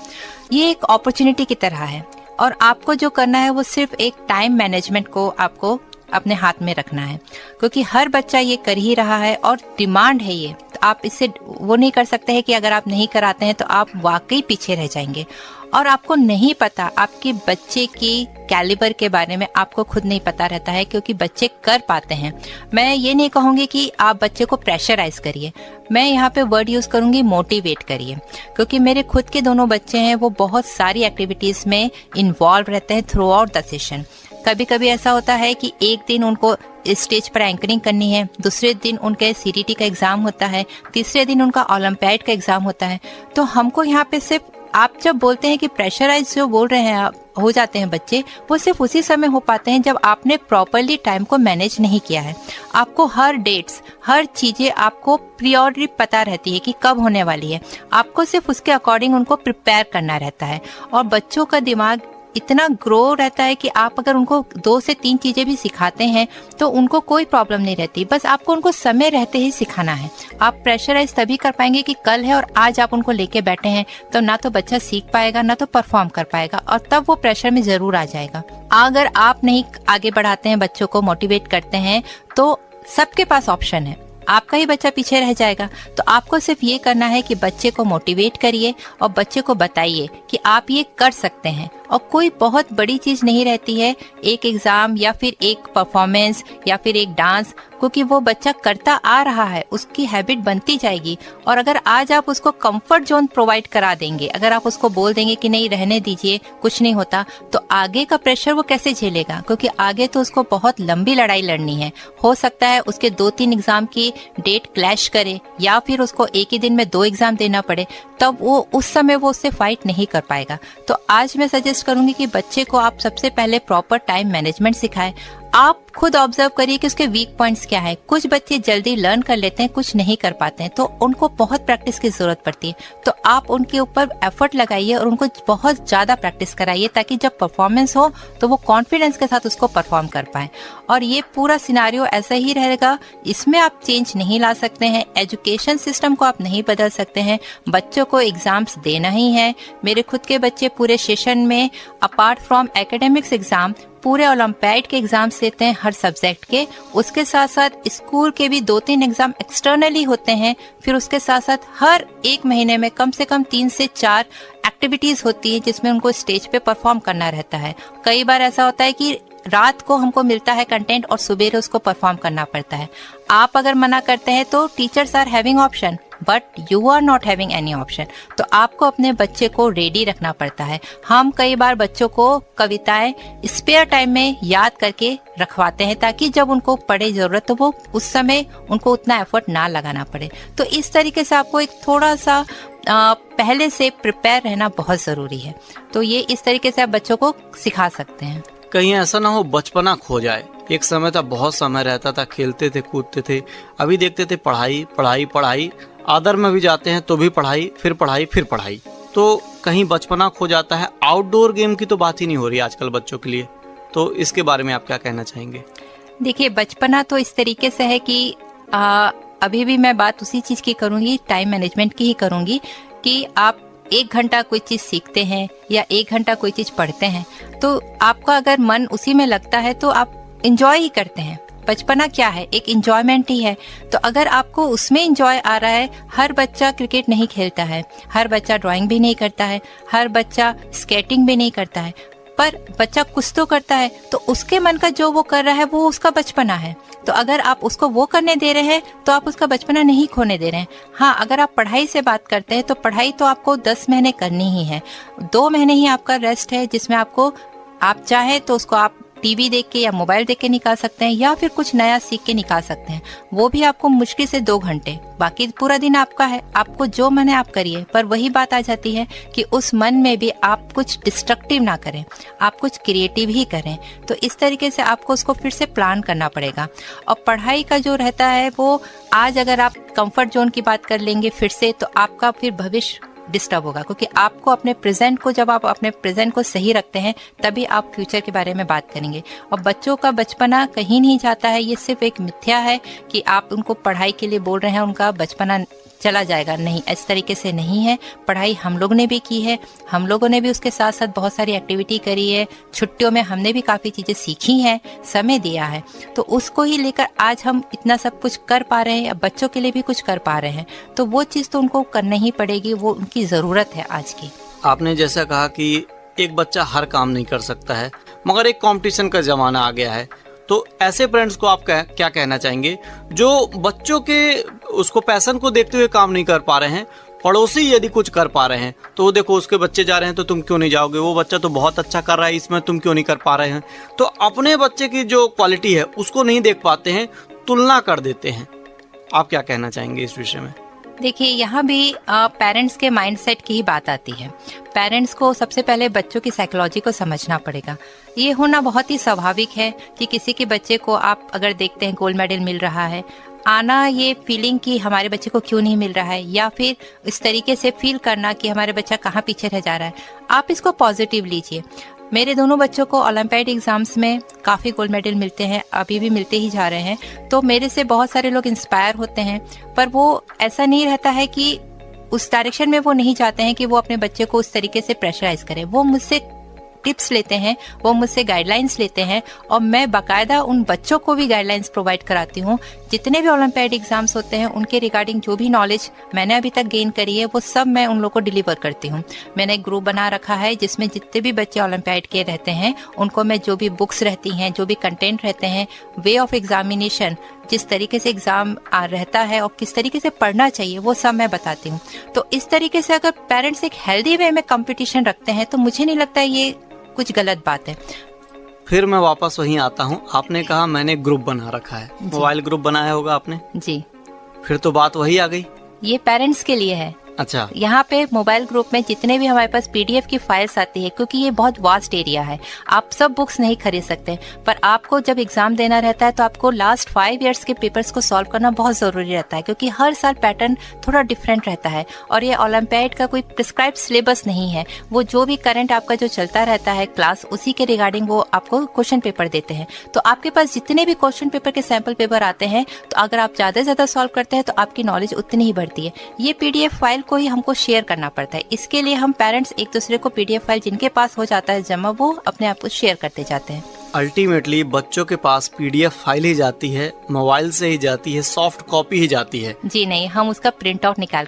ये एक अपॉर्चुनिटी की तरह है और आपको जो करना है वो सिर्फ एक टाइम मैनेजमेंट को आपको अपने हाथ में रखना है, क्योंकि हर बच्चा ये कर ही रहा है और डिमांड है ये। तो आप इससे वो नहीं कर सकते हैं कि अगर आप नहीं कराते हैं तो आप वाकई पीछे रह जाएंगे। और आपको नहीं पता आपके बच्चे की कैलिबर के बारे में, आपको खुद नहीं पता रहता है, क्योंकि बच्चे कर पाते हैं। मैं ये नहीं कहूँगी कि आप बच्चे को प्रेशराइज करिए, मैं यहाँ पे वर्ड यूज करूँगी मोटिवेट करिए, क्योंकि मेरे खुद के दोनों बच्चे हैं, वो बहुत सारी एक्टिविटीज में इन्वॉल्व रहते हैं थ्रू आउट द सेशन। कभी कभी ऐसा होता है कि एक दिन उनको स्टेज पर एंकरिंग करनी है, दूसरे दिन उनके सीटीटी का एग्जाम होता है, तीसरे दिन उनका ओलंपियाड का एग्जाम होता है। तो हमको यहाँ पे सिर्फ, आप जब बोलते हैं कि प्रेशराइज जो बोल रहे हैं आप हो जाते हैं बच्चे, वो सिर्फ उसी समय हो पाते हैं जब आपने प्रॉपरली टाइम को मैनेज नहीं किया है। आपको हर डेट्स, हर चीजें आपको प्रियोरिटी पता रहती है कि कब होने वाली है, आपको सिर्फ उसके अकॉर्डिंग उनको प्रिपेयर करना रहता है। और बच्चों का दिमाग इतना ग्रो रहता है कि आप अगर उनको 2 से 3 चीजें भी सिखाते हैं तो उनको कोई प्रॉब्लम नहीं रहती, बस आपको उनको समय रहते ही सिखाना है। आप प्रेशराइज तभी कर पाएंगे कि कल है और आज आप उनको लेके बैठे हैं, तो ना तो बच्चा सीख पाएगा ना तो परफॉर्म कर पाएगा, और तब वो प्रेशर में जरूर आ जाएगा। अगर आप नहीं आगे बढ़ाते हैं, बच्चों को मोटिवेट करते हैं, तो सबके पास ऑप्शन है, आपका ही बच्चा पीछे रह जाएगा। तो आपको सिर्फ ये करना है कि बच्चे को मोटिवेट करिए और बच्चे को बताइए कि आप ये कर सकते हैं। और कोई बहुत बड़ी चीज नहीं रहती है एक एग्जाम या फिर एक परफॉर्मेंस या फिर एक डांस, क्योंकि वो बच्चा करता आ रहा है, उसकी हैबिट बनती जाएगी। और अगर आज आप उसको कंफर्ट जोन प्रोवाइड करा देंगे, अगर आप उसको बोल देंगे कि नहीं रहने दीजिए, कुछ नहीं होता, तो आगे का प्रेशर वो कैसे झेलेगा? क्योंकि आगे तो उसको बहुत लंबी लड़ाई लड़नी है। हो सकता है उसके 2-3 एग्जाम की डेट क्लैश करे या फिर उसको एक ही दिन में 2 एग्जाम देना पड़े, तब वो उस समय वो उससे फाइट नहीं कर पाएगा। तो आज मैं सजेस्ट करूंगी कि बच्चे को आप सबसे पहले प्रॉपर टाइम मैनेजमेंट सिखाएं। आप खुद ऑब्जर्व करिए कि उसके वीक पॉइंट्स क्या है। कुछ बच्चे जल्दी लर्न कर लेते हैं, कुछ नहीं कर पाते हैं, तो उनको बहुत प्रैक्टिस की जरूरत पड़ती है। तो आप उनके ऊपर एफर्ट लगाइए और उनको बहुत ज्यादा प्रैक्टिस कराइए, ताकि जब परफॉर्मेंस हो तो वो कॉन्फिडेंस के साथ उसको परफॉर्म कर पाए। और ये पूरा सिनारियो ऐसा ही रहेगा, इसमें आप चेंज नहीं ला सकते हैं, एजुकेशन सिस्टम को आप नहीं बदल सकते हैं, बच्चों को एग्जाम्स देना ही है। मेरे खुद के बच्चे पूरे सेशन में अपार्ट फ्रॉम एकेडमिक्स एग्जाम पूरे ओलंपियाड के एग्जाम्स देते हैं हर सब्जेक्ट के। उसके साथ साथ स्कूल के भी 2-3 एग्जाम एक्सटर्नली होते हैं। फिर उसके साथ साथ हर एक महीने में कम से कम 3 से 4 एक्टिविटीज होती है जिसमें उनको स्टेज पे परफॉर्म करना रहता है। कई बार ऐसा होता है कि रात को हमको मिलता है कंटेंट और सुबह उसको परफॉर्म करना पड़ता है। आप अगर मना करते हैं तो teachers are having option, but you are not having any option. तो आपको अपने बच्चे को रेडी रखना पड़ता है। हम कई बार बच्चों को कविताएं स्पेयर टाइम में याद करके रखवाते हैं, ताकि जब उनको पड़े जरूरत तो वो उस समय उनको उतना एफर्ट ना लगाना पड़े। तो इस तरीके से आपको एक थोड़ा सा पहले से प्रिपेयर रहना बहुत जरूरी है। तो ये इस तरीके से आप बच्चों को सिखा सकते हैं। कहीं ऐसा ना हो बचपना खो जाए। एक समय था, बहुत समय रहता था, खेलते थे, कूदते थे। अभी देखते थे पढ़ाई पढ़ाई पढ़ाई, आदर में भी जाते हैं तो भी पढ़ाई, फिर पढ़ाई, फिर पढ़ाई। तो कहीं बचपना खो जाता है। आउटडोर गेम की तो बात ही नहीं हो रही आजकल बच्चों के लिए, तो इसके बारे में आप क्या कहना चाहेंगे? देखिए, बचपना तो इस तरीके से है कि अभी भी मैं बात उसी चीज की करूंगी, टाइम मैनेजमेंट की ही करूंगी, कि आप 1 घंटा कोई चीज सीखते हैं या 1 घंटा कोई चीज पढ़ते हैं, तो आपका अगर मन उसी में लगता है तो आप एंजॉय ही करते हैं। बचपना क्या है, एक इंजॉयमेंट ही है। तो अगर आपको उसमें इंजॉय आ रहा है, हर बच्चा क्रिकेट नहीं खेलता है, हर बच्चा ड्राइंग भी नहीं करता है, हर बच्चा स्केटिंग भी नहीं करता है, पर बच्चा कुछ तो करता है, तो उसके मन का जो वो कर रहा है वो उसका बचपना है। तो अगर आप उसको वो करने दे रहे हैं तो आप उसका बचपना नहीं खोने दे रहे हैं। हाँ, अगर आप पढ़ाई से बात करते हैं तो पढ़ाई तो आपको 10 महीने करनी ही है, 2 महीने ही आपका रेस्ट है, जिसमें आपको आप चाहें तो उसको आप टीवी देख के या मोबाइल देख के निकाल सकते हैं, या फिर कुछ नया सीख के निकाल सकते हैं। वो भी आपको मुश्किल से 2 घंटे, बाकी पूरा दिन आपका है, आपको जो मन है आप करिए। पर वही बात आ जाती है कि उस मन में भी आप कुछ डिस्ट्रक्टिव ना करें, आप कुछ क्रिएटिव ही करें। तो इस तरीके से आपको उसको फिर से प्लान करना पड़ेगा। और पढ़ाई का जो रहता है वो, आज अगर आप कंफर्ट जोन की बात कर लेंगे फिर से, तो आपका फिर भविष्य डिस्टर्ब होगा, क्योंकि आपको अपने प्रेजेंट को, जब आप अपने प्रेजेंट को सही रखते हैं तभी आप फ्यूचर के बारे में बात करेंगे। और बच्चों का बचपना कहीं नहीं जाता है, ये सिर्फ एक मिथ्या है कि आप उनको पढ़ाई के लिए बोल रहे हैं उनका बचपना चला जाएगा। नहीं, इस तरीके से नहीं है। पढ़ाई हम लोगों ने भी की है, हम लोगों ने भी उसके साथ साथ बहुत सारी एक्टिविटी करी है, छुट्टियों में हमने भी काफ़ी चीज़ें सीखी हैं, समय दिया है। तो उसको ही लेकर आज हम इतना सब कुछ कर पा रहे हैं, या बच्चों के लिए भी कुछ कर पा रहे हैं। तो वो चीज़ तो उनको करना ही पड़ेगी, वो उनकी ज़रूरत है आज की। आपने जैसा कहा कि एक बच्चा हर काम नहीं कर सकता है, मगर एक कंपटीशन का ज़माना आ गया है। तो ऐसे पेरेंट्स को आप क्या कहना चाहेंगे जो बच्चों के उसको पैशन को देखते हुए काम नहीं कर पा रहे हैं? पड़ोसी यदि कुछ कर पा रहे हैं तो वो देखो उसके बच्चे जा रहे हैं तो तुम क्यों नहीं जाओगे, वो बच्चा तो बहुत अच्छा कर रहा है, इसमें तुम क्यों नहीं कर पा रहे हैं? तो अपने बच्चे की जो क्वालिटी है उसको नहीं देख पाते हैं, तुलना कर देते हैं। आप क्या कहना चाहेंगे इस विषय में? देखिए, यहाँ भी पेरेंट्स के माइंडसेट की ही बात आती है। पेरेंट्स को सबसे पहले बच्चों की साइकोलॉजी को समझना पड़ेगा। ये होना बहुत ही स्वाभाविक है कि किसी के बच्चे को आप अगर देखते हैं गोल्ड मेडल मिल रहा है, आना ये फीलिंग कि हमारे बच्चे को क्यों नहीं मिल रहा है, या फिर इस तरीके से फील करना कि हमारे बच्चा कहाँ पीछे रह जा रहा है, आप इसको पॉजिटिव लीजिए। मेरे दोनों बच्चों को ओलंपियाड एग्जाम्स में काफ़ी गोल्ड मेडल मिलते हैं, अभी भी मिलते ही जा रहे हैं। तो मेरे से बहुत सारे लोग इंस्पायर होते हैं, पर वो ऐसा नहीं रहता है कि उस डायरेक्शन में वो नहीं चाहते हैं कि वो अपने बच्चे को उस तरीके से प्रेशराइज करें। वो मुझसे टिप्स लेते हैं, वो मुझसे गाइडलाइंस लेते हैं, और मैं बाकायदा उन बच्चों को भी गाइडलाइंस प्रोवाइड कराती हूँ। जितने भी ओलंपियाड एग्जाम्स होते हैं उनके रिगार्डिंग जो भी नॉलेज मैंने अभी तक गेन करी है वो सब मैं उन लोगों को डिलीवर करती हूँ। मैंने एक ग्रुप बना रखा है जिसमें जितने भी बच्चे ओलंपियाड के रहते हैं उनको मैं जो भी बुक्स रहती हैं, जो भी कंटेंट रहते हैं, वे ऑफ एग्जामिनेशन, जिस तरीके से एग्जाम रहता है और किस तरीके से पढ़ना चाहिए, वो सब मैं बताती हूँ। तो इस तरीके से अगर पेरेंट्स एक हेल्दी वे में कंपटीशन रखते हैं तो मुझे नहीं लगता ये कुछ गलत बात है। फिर मैं वापस वहीं आता हूँ। आपने कहा मैंने ग्रुप बना रखा है, मोबाइल ग्रुप बनाया होगा आपने? जी। फिर तो बात वही आ गई, ये पेरेंट्स के लिए है। अच्छा, यहाँ पे मोबाइल ग्रुप में जितने भी हमारे पास पीडीएफ की फाइल्स आती है, क्योंकि ये बहुत वास्ट एरिया है, आप सब बुक्स नहीं खरीद सकते, पर आपको जब एग्जाम देना रहता है तो आपको लास्ट 5 इयर्स के पेपर्स को सॉल्व करना बहुत जरूरी रहता है, क्योंकि हर साल पैटर्न थोड़ा डिफरेंट रहता है। और ये ओलंपियाड का कोई प्रिस्क्राइब सिलेबस नहीं है, वो जो भी करंट आपका जो चलता रहता है क्लास, उसी के रिगार्डिंग वो आपको क्वेश्चन पेपर देते हैं। तो आपके पास जितने भी क्वेश्चन पेपर के सैंपल पेपर आते हैं, तो अगर आप ज्यादा से ज्यादा सॉल्व करते हैं तो आपकी नॉलेज उतनी ही बढ़ती है। ये पीडीएफ फाइल को ही हमको शेयर करना पड़ता है, इसके लिए हम पेरेंट्स एक दूसरे को पीडीएफ फाइल जिनके पास हो जाता है जमा, वो अपने आप को शेयर करते जाते हैं। अल्टीमेटली बच्चों के पास पीडीएफ फाइल ही जाती है, मोबाइल से ही जाती है, सॉफ्ट कॉपी ही जाती है। जी नहीं, हम उसका प्रिंट आउट निकाल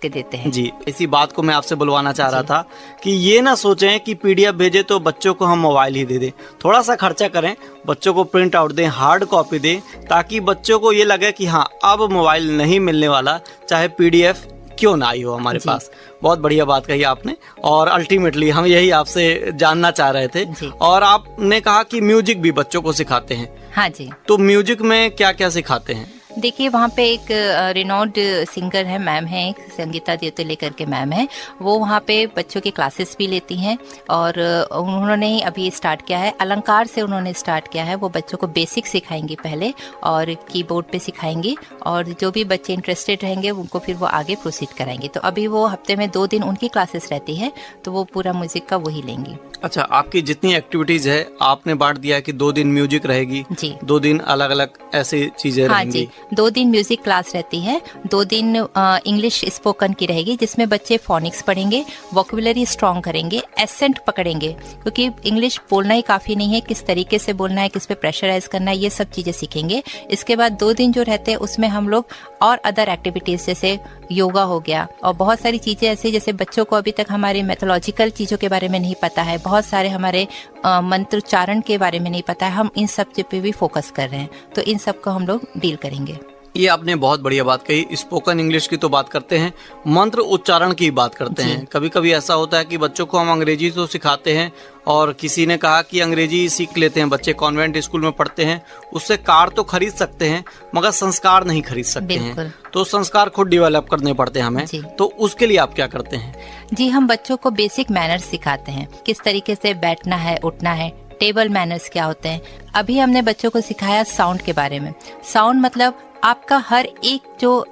के देते हैं। जी, इसी बात को मैं आपसे बुलवाना चाह रहा था कि ये ना सोचें कि पीडीएफ भेजे तो बच्चों को हम मोबाइल ही दे दें। थोड़ा सा खर्चा करें, बच्चों को प्रिंट आउट दें, हार्ड कॉपी दें, ताकि बच्चों को ये लगे कि हाँ अब मोबाइल नहीं मिलने वाला, चाहे पीडीएफ क्यों ना आई हो हमारे पास। बहुत बढ़िया बात कही आपने, और अल्टीमेटली हम यही आपसे जानना चाह रहे थे। और आपने कहा कि म्यूजिक भी बच्चों को सिखाते हैं। हाँ जी। तो म्यूजिक में क्या क्या सिखाते हैं? देखिए, वहाँ पे एक रिनोड सिंगर है, मैम है, एक संगीता देवते लेकर के मैम है, वो वहाँ पे बच्चों की क्लासेस भी लेती हैं। और उन्होंने ही अभी स्टार्ट किया है, अलंकार से उन्होंने स्टार्ट किया है। वो बच्चों को बेसिक सिखाएंगी पहले, और कीबोर्ड पे सिखाएंगी, और जो भी बच्चे इंटरेस्टेड रहेंगे उनको फिर वो आगे प्रोसीड कराएंगे। तो अभी वो हफ्ते में 2 दिन उनकी क्लासेस रहती है, तो वो पूरा म्यूजिक का वही लेंगी। अच्छा, आपकी जितनी एक्टिविटीज है आपने बांट दिया कि 2 दिन म्यूजिक रहेगी जी, 2 दिन अलग अलग ऐसी चीजें रहेंगी। 2 दिन म्यूजिक क्लास रहती है, 2 दिन इंग्लिश स्पोकन की रहेगी, जिसमें बच्चे फोनिक्स पढ़ेंगे, वोकैबुलरी स्ट्रॉन्ग करेंगे, एसेंट पकड़ेंगे, क्योंकि इंग्लिश बोलना ही काफ़ी नहीं है, किस तरीके से बोलना है, किस पे प्रेशराइज करना है, ये सब चीज़ें सीखेंगे। इसके बाद 2 दिन जो रहते हैं उसमें हम लोग और अदर एक्टिविटीज़ जैसे योगा हो गया और बहुत सारी चीज़ें ऐसी, जैसे बच्चों को अभी तक हमारे मैथोलॉजिकल चीज़ों के बारे में नहीं पता है, बहुत सारे हमारे मंत्रोच्चारण के बारे में नहीं पता है, हम इन सब पे भी फोकस कर रहे हैं, तो इन सब को हम लोग डील करेंगे। ये आपने बहुत बढ़िया बात कही। स्पोकन इंग्लिश की तो बात करते हैं, मंत्र उच्चारण की बात करते हैं। कभी कभी ऐसा होता है कि बच्चों को हम अंग्रेजी तो सिखाते हैं, और किसी ने कहा कि अंग्रेजी सीख लेते हैं बच्चे, कॉन्वेंट स्कूल में पढ़ते हैं, उससे कार तो खरीद सकते हैं मगर संस्कार नहीं खरीद सकते हैं, तो संस्कार खुद डेवलप करने पड़ते हैं हमें। तो उसके लिए आप क्या करते हैं? जी, हम बच्चों को बेसिक मैनर्स सिखाते हैं, किस तरीके से बैठना है, उठना है, टेबल मैनर्स क्या होते हैं। अभी हमने बच्चों को सिखाया साउंड के बारे में। साउंड मतलब आपका हर एक जो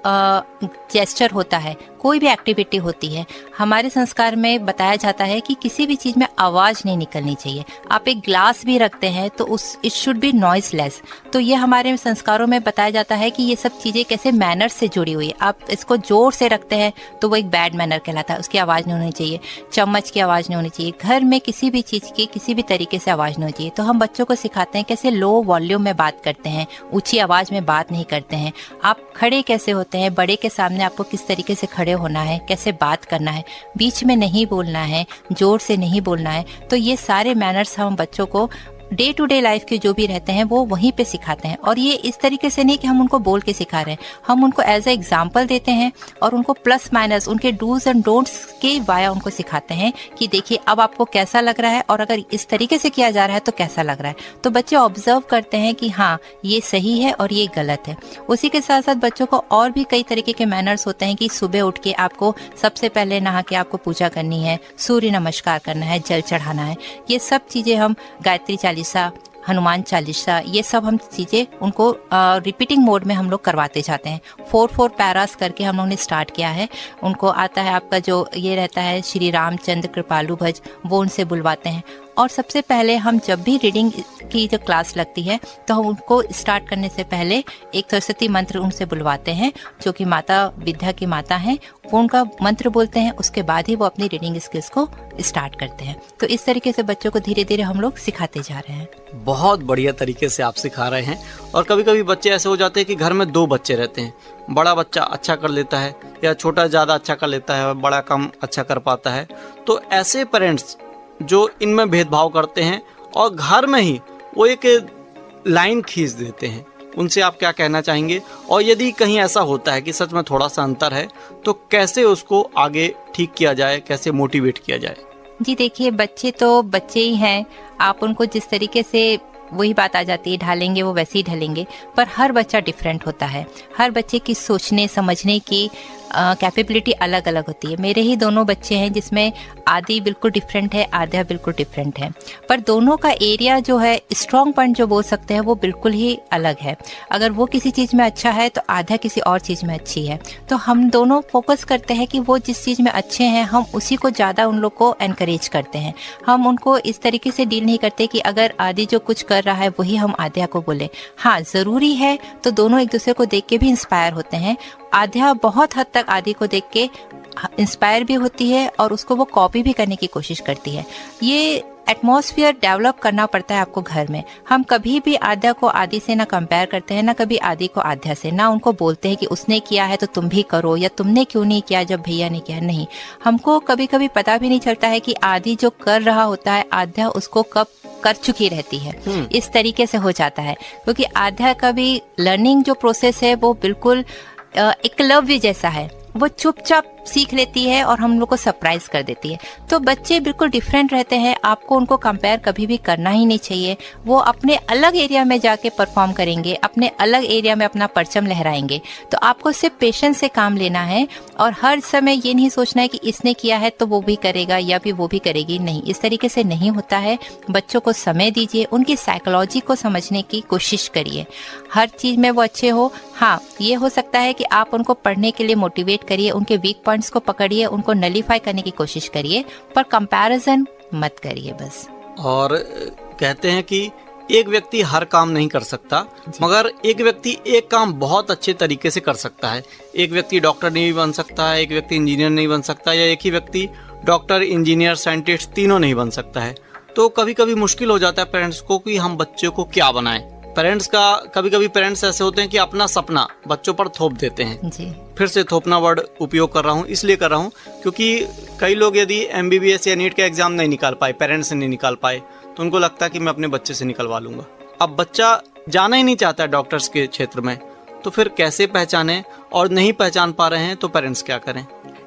जेस्चर होता है, कोई भी एक्टिविटी होती है, हमारे संस्कार में बताया जाता है कि किसी भी चीज में आवाज नहीं निकलनी चाहिए। आप एक ग्लास भी रखते हैं तो इट शुड बी नॉइसलेस। तो ये हमारे संस्कारों में बताया जाता है कि ये सब चीजें कैसे मैनर से जुड़ी हुई है। आप इसको जोर से रखते हैं तो वो एक बैड मैनर कहलाता है, उसकी आवाज नहीं होनी चाहिए, चम्मच की आवाज नहीं होनी चाहिए, घर में किसी भी चीज की किसी भी तरीके से आवाज नहीं होनी चाहिए। तो हम बच्चों को सिखाते हैं कैसे लो वॉल्यूम में बात करते हैं, ऊंची आवाज में बात नहीं करते हैं, आप खड़े कैसे होते हैं, बड़े के सामने आपको किस तरीके से खड़े होना है, कैसे बात करना है, बीच में नहीं बोलना है, जोर से नहीं बोलना है। तो ये सारे मैनर्स हम बच्चों को डे टू डे लाइफ के जो भी रहते हैं वो वहीं पे सिखाते हैं। और ये इस तरीके से नहीं कि हम उनको बोल के सिखा रहे हैं, हम उनको एज ए एग्जाम्पल देते हैं और उनको प्लस माइनस उनके डूज एंड डोंट्स के वाया उनको सिखाते हैं कि देखिए अब आपको कैसा लग रहा है और अगर इस तरीके से किया जा रहा है तो कैसा लग रहा है। तो बच्चे ऑब्जर्व करते हैं कि हाँ ये सही है और ये गलत है। उसी के साथ साथ बच्चों को और भी कई तरीके के मैनर्स होते हैं कि सुबह उठ के आपको सबसे पहले नहा के आपको पूजा करनी है, सूर्य नमस्कार करना है, जल चढ़ाना है। ये सब चीजें हम गायत्री चालीसा, हनुमान चालीसा, ये सब हम चीजें उनको रिपीटिंग मोड में हम लोग करवाते जाते हैं। 4 पैरास करके हम लोगों ने स्टार्ट किया है। उनको आता है आपका जो ये रहता है श्री रामचंद्र कृपालु भज, वो उनसे बुलवाते हैं। और सबसे पहले हम जब भी रीडिंग की जो क्लास लगती है तो हम उनको स्टार्ट करने से पहले एक सरस्वती मंत्र उनसे बुलवाते हैं, जो कि माता विद्या की माता हैं, वो उनका मंत्र बोलते हैं, उसके बाद ही वो अपनी रीडिंग स्किल्स को स्टार्ट करते हैं। तो इस तरीके से बच्चों को धीरे धीरे हम लोग सिखाते जा रहे हैं। बहुत बढ़िया तरीके से आप सिखा रहे हैं। और कभी कभी बच्चे ऐसे हो जाते हैं कि घर में 2 बच्चे रहते हैं, बड़ा बच्चा अच्छा कर लेता है या छोटा ज़्यादा अच्छा कर लेता है, बड़ा कम अच्छा कर पाता है। तो ऐसे पेरेंट्स जो इनमें भेदभाव करते हैं और घर में ही वो एक लाइन खींच देते हैं, उनसे आप क्या कहना चाहेंगे? और यदि कहीं ऐसा होता है कि सच में थोड़ा सा अंतर है तो कैसे उसको आगे ठीक किया जाए, कैसे मोटिवेट किया जाए? जी देखिए, बच्चे तो बच्चे ही हैं, आप उनको जिस तरीके से वही बात आ जाती है ढालेंगे वो वैसे ही ढलेंगे, पर हर बच्चा डिफरेंट होता है। हर बच्चे की सोचने समझने की कैपेबिलिटी अलग अलग होती है। मेरे ही दोनों बच्चे हैं जिसमें आदि बिल्कुल डिफरेंट है, आध्या बिल्कुल डिफरेंट है, पर दोनों का एरिया जो है, स्ट्रॉन्ग पॉइंट जो बोल सकते हैं, वो बिल्कुल ही अलग है। अगर वो किसी चीज़ में अच्छा है तो आध्या किसी और चीज़ में अच्छी है। तो हम दोनों फोकस करते हैं कि वो जिस चीज़ में अच्छे हैं हम उसी को ज़्यादा उन लोग को एनकरेज करते हैं। हम उनको इस तरीके से डील नहीं करते कि अगर आदि जो कुछ कर रहा है वही हम आध्या को बोले। हाँ, ज़रूरी है तो दोनों एक दूसरे को देख के भी इंस्पायर होते हैं। आध्या बहुत हद तक आदि को देख के इंस्पायर भी होती है और उसको वो कॉपी भी करने की कोशिश करती है। ये एटमॉस्फेयर डेवलप करना पड़ता है आपको घर में। हम कभी भी आध्या को आदि से ना कंपेयर करते हैं, ना कभी आदि को आध्या से, ना उनको बोलते हैं कि उसने किया है तो तुम भी करो या तुमने क्यों नहीं किया जब भैया ने किया। नहीं, हमको कभी कभी पता भी नहीं चलता है कि आदि जो कर रहा होता है आध्या उसको कब कर चुकी रहती है। इस तरीके से हो जाता है, क्योंकि आध्या का भी लर्निंग जो प्रोसेस है वो बिल्कुल एकलव्य जैसा है। वो चुपचाप सीख लेती है और हम लोग को सरप्राइज कर देती है। तो बच्चे बिल्कुल डिफरेंट रहते हैं, आपको उनको कंपेयर कभी भी करना ही नहीं चाहिए। वो अपने अलग एरिया में जाके परफॉर्म करेंगे, अपने अलग एरिया में अपना परचम लहराएंगे। तो आपको सिर्फ पेशेंस से काम लेना है और हर समय ये नहीं सोचना है कि इसने किया है तो वो भी करेगा या फिर वो भी करेगी। नहीं, इस तरीके से नहीं होता है। बच्चों को समय दीजिए, उनकी साइकोलॉजी को समझने की कोशिश करिए, हर चीज में वो अच्छे हो। हाँ, ये हो सकता है कि आप उनको पढ़ने के लिए मोटिवेट करिए, उनके वीक पॉइंट्स को पकड़िए, उनको नलीफाई करने की कोशिश करिए, पर कंपैरिजन मत करिए बस। और कहते हैं कि एक व्यक्ति हर काम नहीं कर सकता, मगर एक व्यक्ति एक काम बहुत अच्छे तरीके से कर सकता है। एक व्यक्ति डॉक्टर नहीं बन सकता है, एक व्यक्ति इंजीनियर नहीं बन सकता, या एक ही व्यक्ति डॉक्टर, इंजीनियर, साइंटिस्ट तीनों नहीं बन सकता है। तो कभी कभी मुश्किल हो जाता है पेरेंट्स को कि हम बच्चों को क्या बनाएं। कभी कभी पेरेंट्स ऐसे होते हैं कि अपना सपना बच्चों पर थोप देते हैं जी। फिर से थोपना वर्ड उपयोग कर रहा हूँ, इसलिए कर रहा हूँ क्योंकि कई लोग यदि MBBS या नीट का एग्जाम नहीं निकाल पाए, पेरेंट्स से नहीं निकाल पाए, तो उनको लगता है कि मैं अपने बच्चे से निकलवा लूंगा। अब बच्चा जाना ही नहीं चाहता है डॉक्टर्स के क्षेत्र में, तो फिर कैसे पहचाने, और नहीं पहचान पा रहे हैं तो पेरेंट्स क्या करें?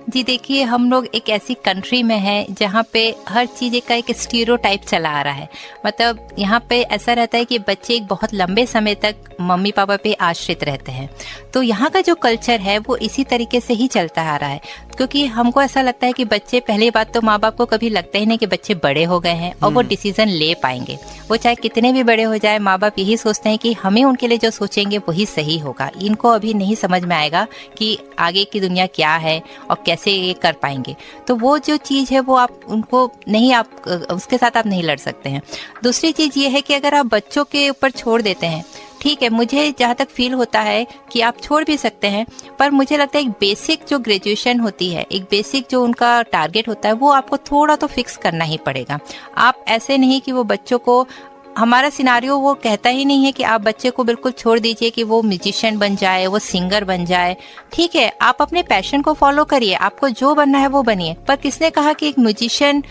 जी देखिए, हम लोग एक ऐसी कंट्री में हैं जहाँ पे हर चीज़ का एक स्टीरियोटाइप चला आ रहा है। मतलब यहाँ पे ऐसा रहता है कि बच्चे एक बहुत लंबे समय तक मम्मी पापा पे आश्रित रहते हैं। तो यहाँ का जो कल्चर है वो इसी तरीके से ही चलता आ रहा है, क्योंकि हमको ऐसा लगता है कि बच्चे, पहली बात तो माँ बाप को कभी लगता ही नहीं कि बच्चे बड़े हो गए हैं और वो डिसीजन ले पाएंगे। वो चाहे कितने भी बड़े हो जाए, माँ बाप यही सोचते हैं कि हमें उनके लिए जो सोचेंगे वही सही होगा। इनको अभी नहीं समझ में आएगा कि आगे की दुनिया क्या है और कैसे ये कर पाएंगे। तो वो जो चीज़ है वो आप उनको नहीं, आप उसके साथ आप नहीं लड़ सकते हैं। दूसरी चीज़ ये है कि अगर आप बच्चों के ऊपर छोड़ देते हैं, ठीक है, मुझे जहाँ तक फील होता है कि आप छोड़ भी सकते हैं, पर मुझे लगता है एक बेसिक जो ग्रेजुएशन होती है, एक बेसिक जो उनका टारगेट होता है, वो आपको थोड़ा तो फिक्स करना ही पड़ेगा। आप ऐसे नहीं कि वो बच्चों को, हमारा सिनारियो वो कहता ही नहीं है कि आप बच्चे को बिल्कुल छोड़ दीजिए कि वो म्यूजिशियन बन जाए, वो सिंगर बन जाए। ठीक है, आप अपने पैशन को फॉलो करिए, आपको जो बनना है वो बनिए। पर किसने कहा कि एक म्यूजिशियन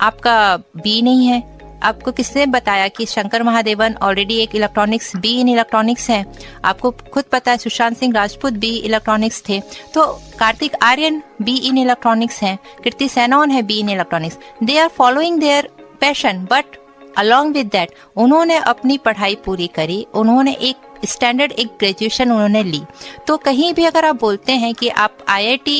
आपका बी नहीं है? आपको किसने बताया कि शंकर महादेवन ऑलरेडी एक इलेक्ट्रॉनिक्स, बी इन इलेक्ट्रॉनिक्स है? आपको खुद पता है सुशांत सिंह राजपूत बी इलेक्ट्रॉनिक्स थे, तो Kartik Aaryan B in electronics हैं, कृति सेनन है B in electronics. They are following their passion, but along with that उन्होंने अपनी पढ़ाई पूरी करी, उन्होंने एक स्टैंडर्ड, एक ग्रेजुएशन उन्होंने ली। तो कहीं भी अगर आप बोलते हैं कि आप IIT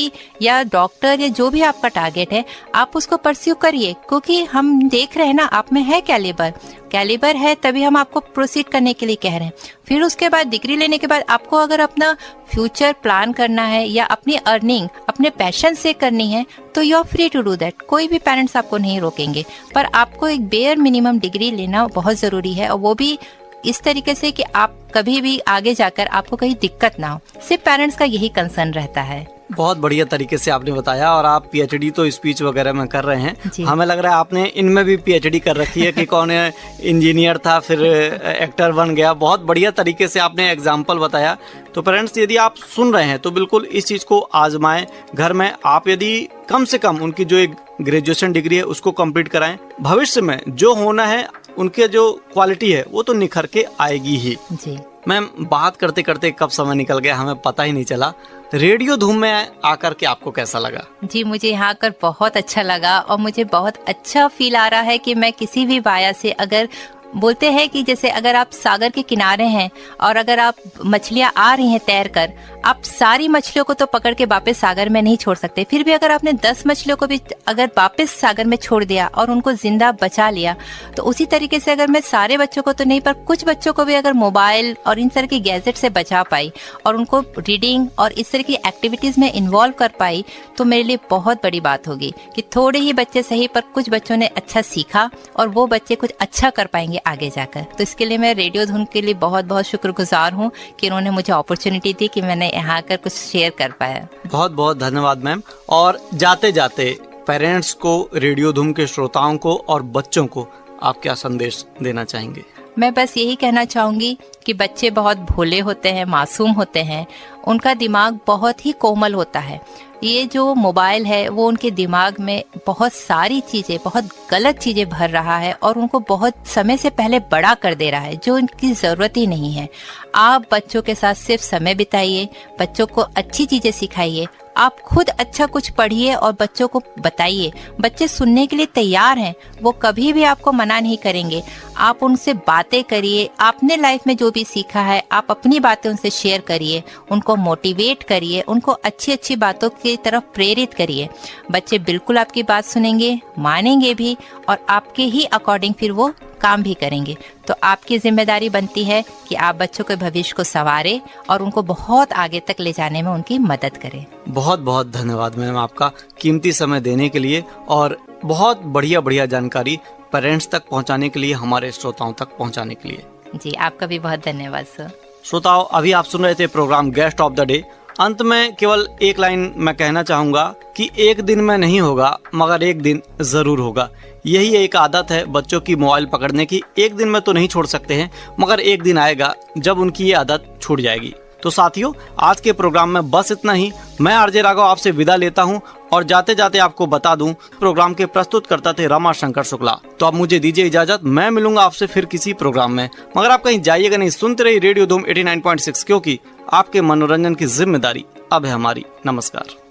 या डॉक्टर या जो भी आपका टारगेट है, आप उसको परस्यू करिए, क्योंकि हम देख रहे हैं ना आप में है कैलिबर है, तभी हम आपको प्रोसीड करने के लिए कह रहे हैं। फिर उसके बाद डिग्री लेने के बाद आपको अगर अपना फ्यूचर प्लान करना है या अपनी अर्निंग अपने पैशन से करनी है, तो you are free to do that. कोई भी पेरेंट्स आपको नहीं रोकेंगे, पर आपको एक बेयर मिनिमम डिग्री लेना बहुत जरूरी है, और वो भी इस तरीके से कि आप कभी भी आगे जाकर आपको कहीं दिक्कत ना हो। सिर्फ पेरेंट्स का यही कंसर्न रहता है। बहुत बढ़िया तरीके से आपने बताया, और आप PhD तो स्पीच वगैरह में कर रहे हैं। हमें लग रहा है आपने इनमें भी PhD कर रखी है कि कौन इंजीनियर था फिर एक्टर बन गया। बहुत बढ़िया तरीके से आपने एग्जाम्पल बताया। तो पेरेंट्स, यदि आप सुन रहे हैं तो बिल्कुल इस चीज़ को आजमाएं घर में। आप यदि कम से कम उनकी जो एक ग्रेजुएशन डिग्री है उसको कंप्लीट कराएं, भविष्य में जो होना है उनके जो क्वालिटी है वो तो निखर के आएगी ही। जी मैम, बात करते करते कब समय निकल गया हमें पता ही नहीं चला। रेडियो धूम में आकर के आपको कैसा लगा? जी, मुझे यहाँ आकर बहुत अच्छा लगा, और मुझे बहुत अच्छा फील आ रहा है कि मैं किसी भी वाया से, अगर बोलते हैं कि जैसे अगर आप सागर के किनारे हैं और अगर आप मछलियां आ रही हैं तैर कर, आप सारी मछलियों को तो पकड़ के वापस सागर में नहीं छोड़ सकते। फिर भी अगर आपने 10 मछलियों को भी अगर वापस सागर में छोड़ दिया और उनको जिंदा बचा लिया, तो उसी तरीके से अगर मैं सारे बच्चों को तो नहीं, पर कुछ बच्चों को भी अगर मोबाइल और इन तरह की गैजेट से बचा पाई और उनको रीडिंग और इस तरह की एक्टिविटीज में इन्वॉल्व कर पाई, तो मेरे लिए बहुत बड़ी बात होगी कि थोड़े ही बच्चे सही पर कुछ बच्चों ने अच्छा सीखा और वो बच्चे कुछ अच्छा कर पाएंगे आगे जाकर। तो इसके लिए मैं रेडियो धुन के लिए बहुत बहुत शुक्रगुजार हूँ कि उन्होंने मुझे अपॉर्चुनिटी दी कि मैंने यहाँ आकर कुछ शेयर कर पाया। बहुत बहुत धन्यवाद मैम। और जाते जाते पेरेंट्स को, रेडियो धूम के श्रोताओं को और बच्चों को आप क्या संदेश देना चाहेंगे? मैं बस यही कहना चाहूंगी कि बच्चे बहुत भोले होते हैं, मासूम होते हैं, उनका दिमाग बहुत ही कोमल होता है। ये जो मोबाइल है वो उनके दिमाग में बहुत सारी चीज़ें, बहुत गलत चीज़ें भर रहा है और उनको बहुत समय से पहले बड़ा कर दे रहा है, जो उनकी ज़रूरत ही नहीं है। आप बच्चों के साथ सिर्फ समय बिताइए, बच्चों को अच्छी चीज़ें सिखाइए, आप खुद अच्छा कुछ पढ़िए और बच्चों को बताइए। बच्चे सुनने के लिए तैयार हैं, वो कभी भी आपको मना नहीं करेंगे। आप उनसे बातें करिए, आपने लाइफ में जो भी सीखा है आप अपनी बातें उनसे शेयर करिए, उनको मोटिवेट करिए, उनको अच्छी अच्छी बातों की तरफ प्रेरित करिए। बच्चे बिल्कुल आपकी बात सुनेंगे, मानेंगे भी और आपके ही अकॉर्डिंग फिर वो काम भी करेंगे। तो आपकी जिम्मेदारी बनती है कि आप बच्चों के भविष्य को संवारें और उनको बहुत आगे तक ले जाने में उनकी मदद करें। बहुत बहुत धन्यवाद मैम आपका कीमती समय देने के लिए और बहुत बढ़िया बढ़िया जानकारी पेरेंट्स तक पहुंचाने के लिए, हमारे श्रोताओं तक पहुंचाने के लिए। जी, आपका भी बहुत धन्यवाद सर। श्रोताओं, अभी आप सुन रहे थे programme guest of the day. अंत में केवल एक लाइन मैं कहना चाहूंगा कि एक दिन में नहीं होगा मगर एक दिन जरूर होगा। यही एक आदत है बच्चों की मोबाइल पकड़ने की। एक दिन में तो नहीं छोड़ सकते हैं मगर एक दिन आएगा जब उनकी ये आदत छूट जाएगी। तो साथियों, आज के प्रोग्राम में बस इतना ही। मैं आरजे राघव आपसे विदा लेता हूं और जाते जाते आपको बता दूं, प्रोग्राम के प्रस्तुत करता थे रमा शंकर शुक्ला। तो अब मुझे दीजिए इजाजत, मैं मिलूंगा आपसे फिर किसी प्रोग्राम में। मगर आप कहीं जाइएगा नहीं, सुनते रहिए रेडियो धूम 89.6, क्योंकि आपके मनोरंजन की जिम्मेदारी अब है हमारी। नमस्कार।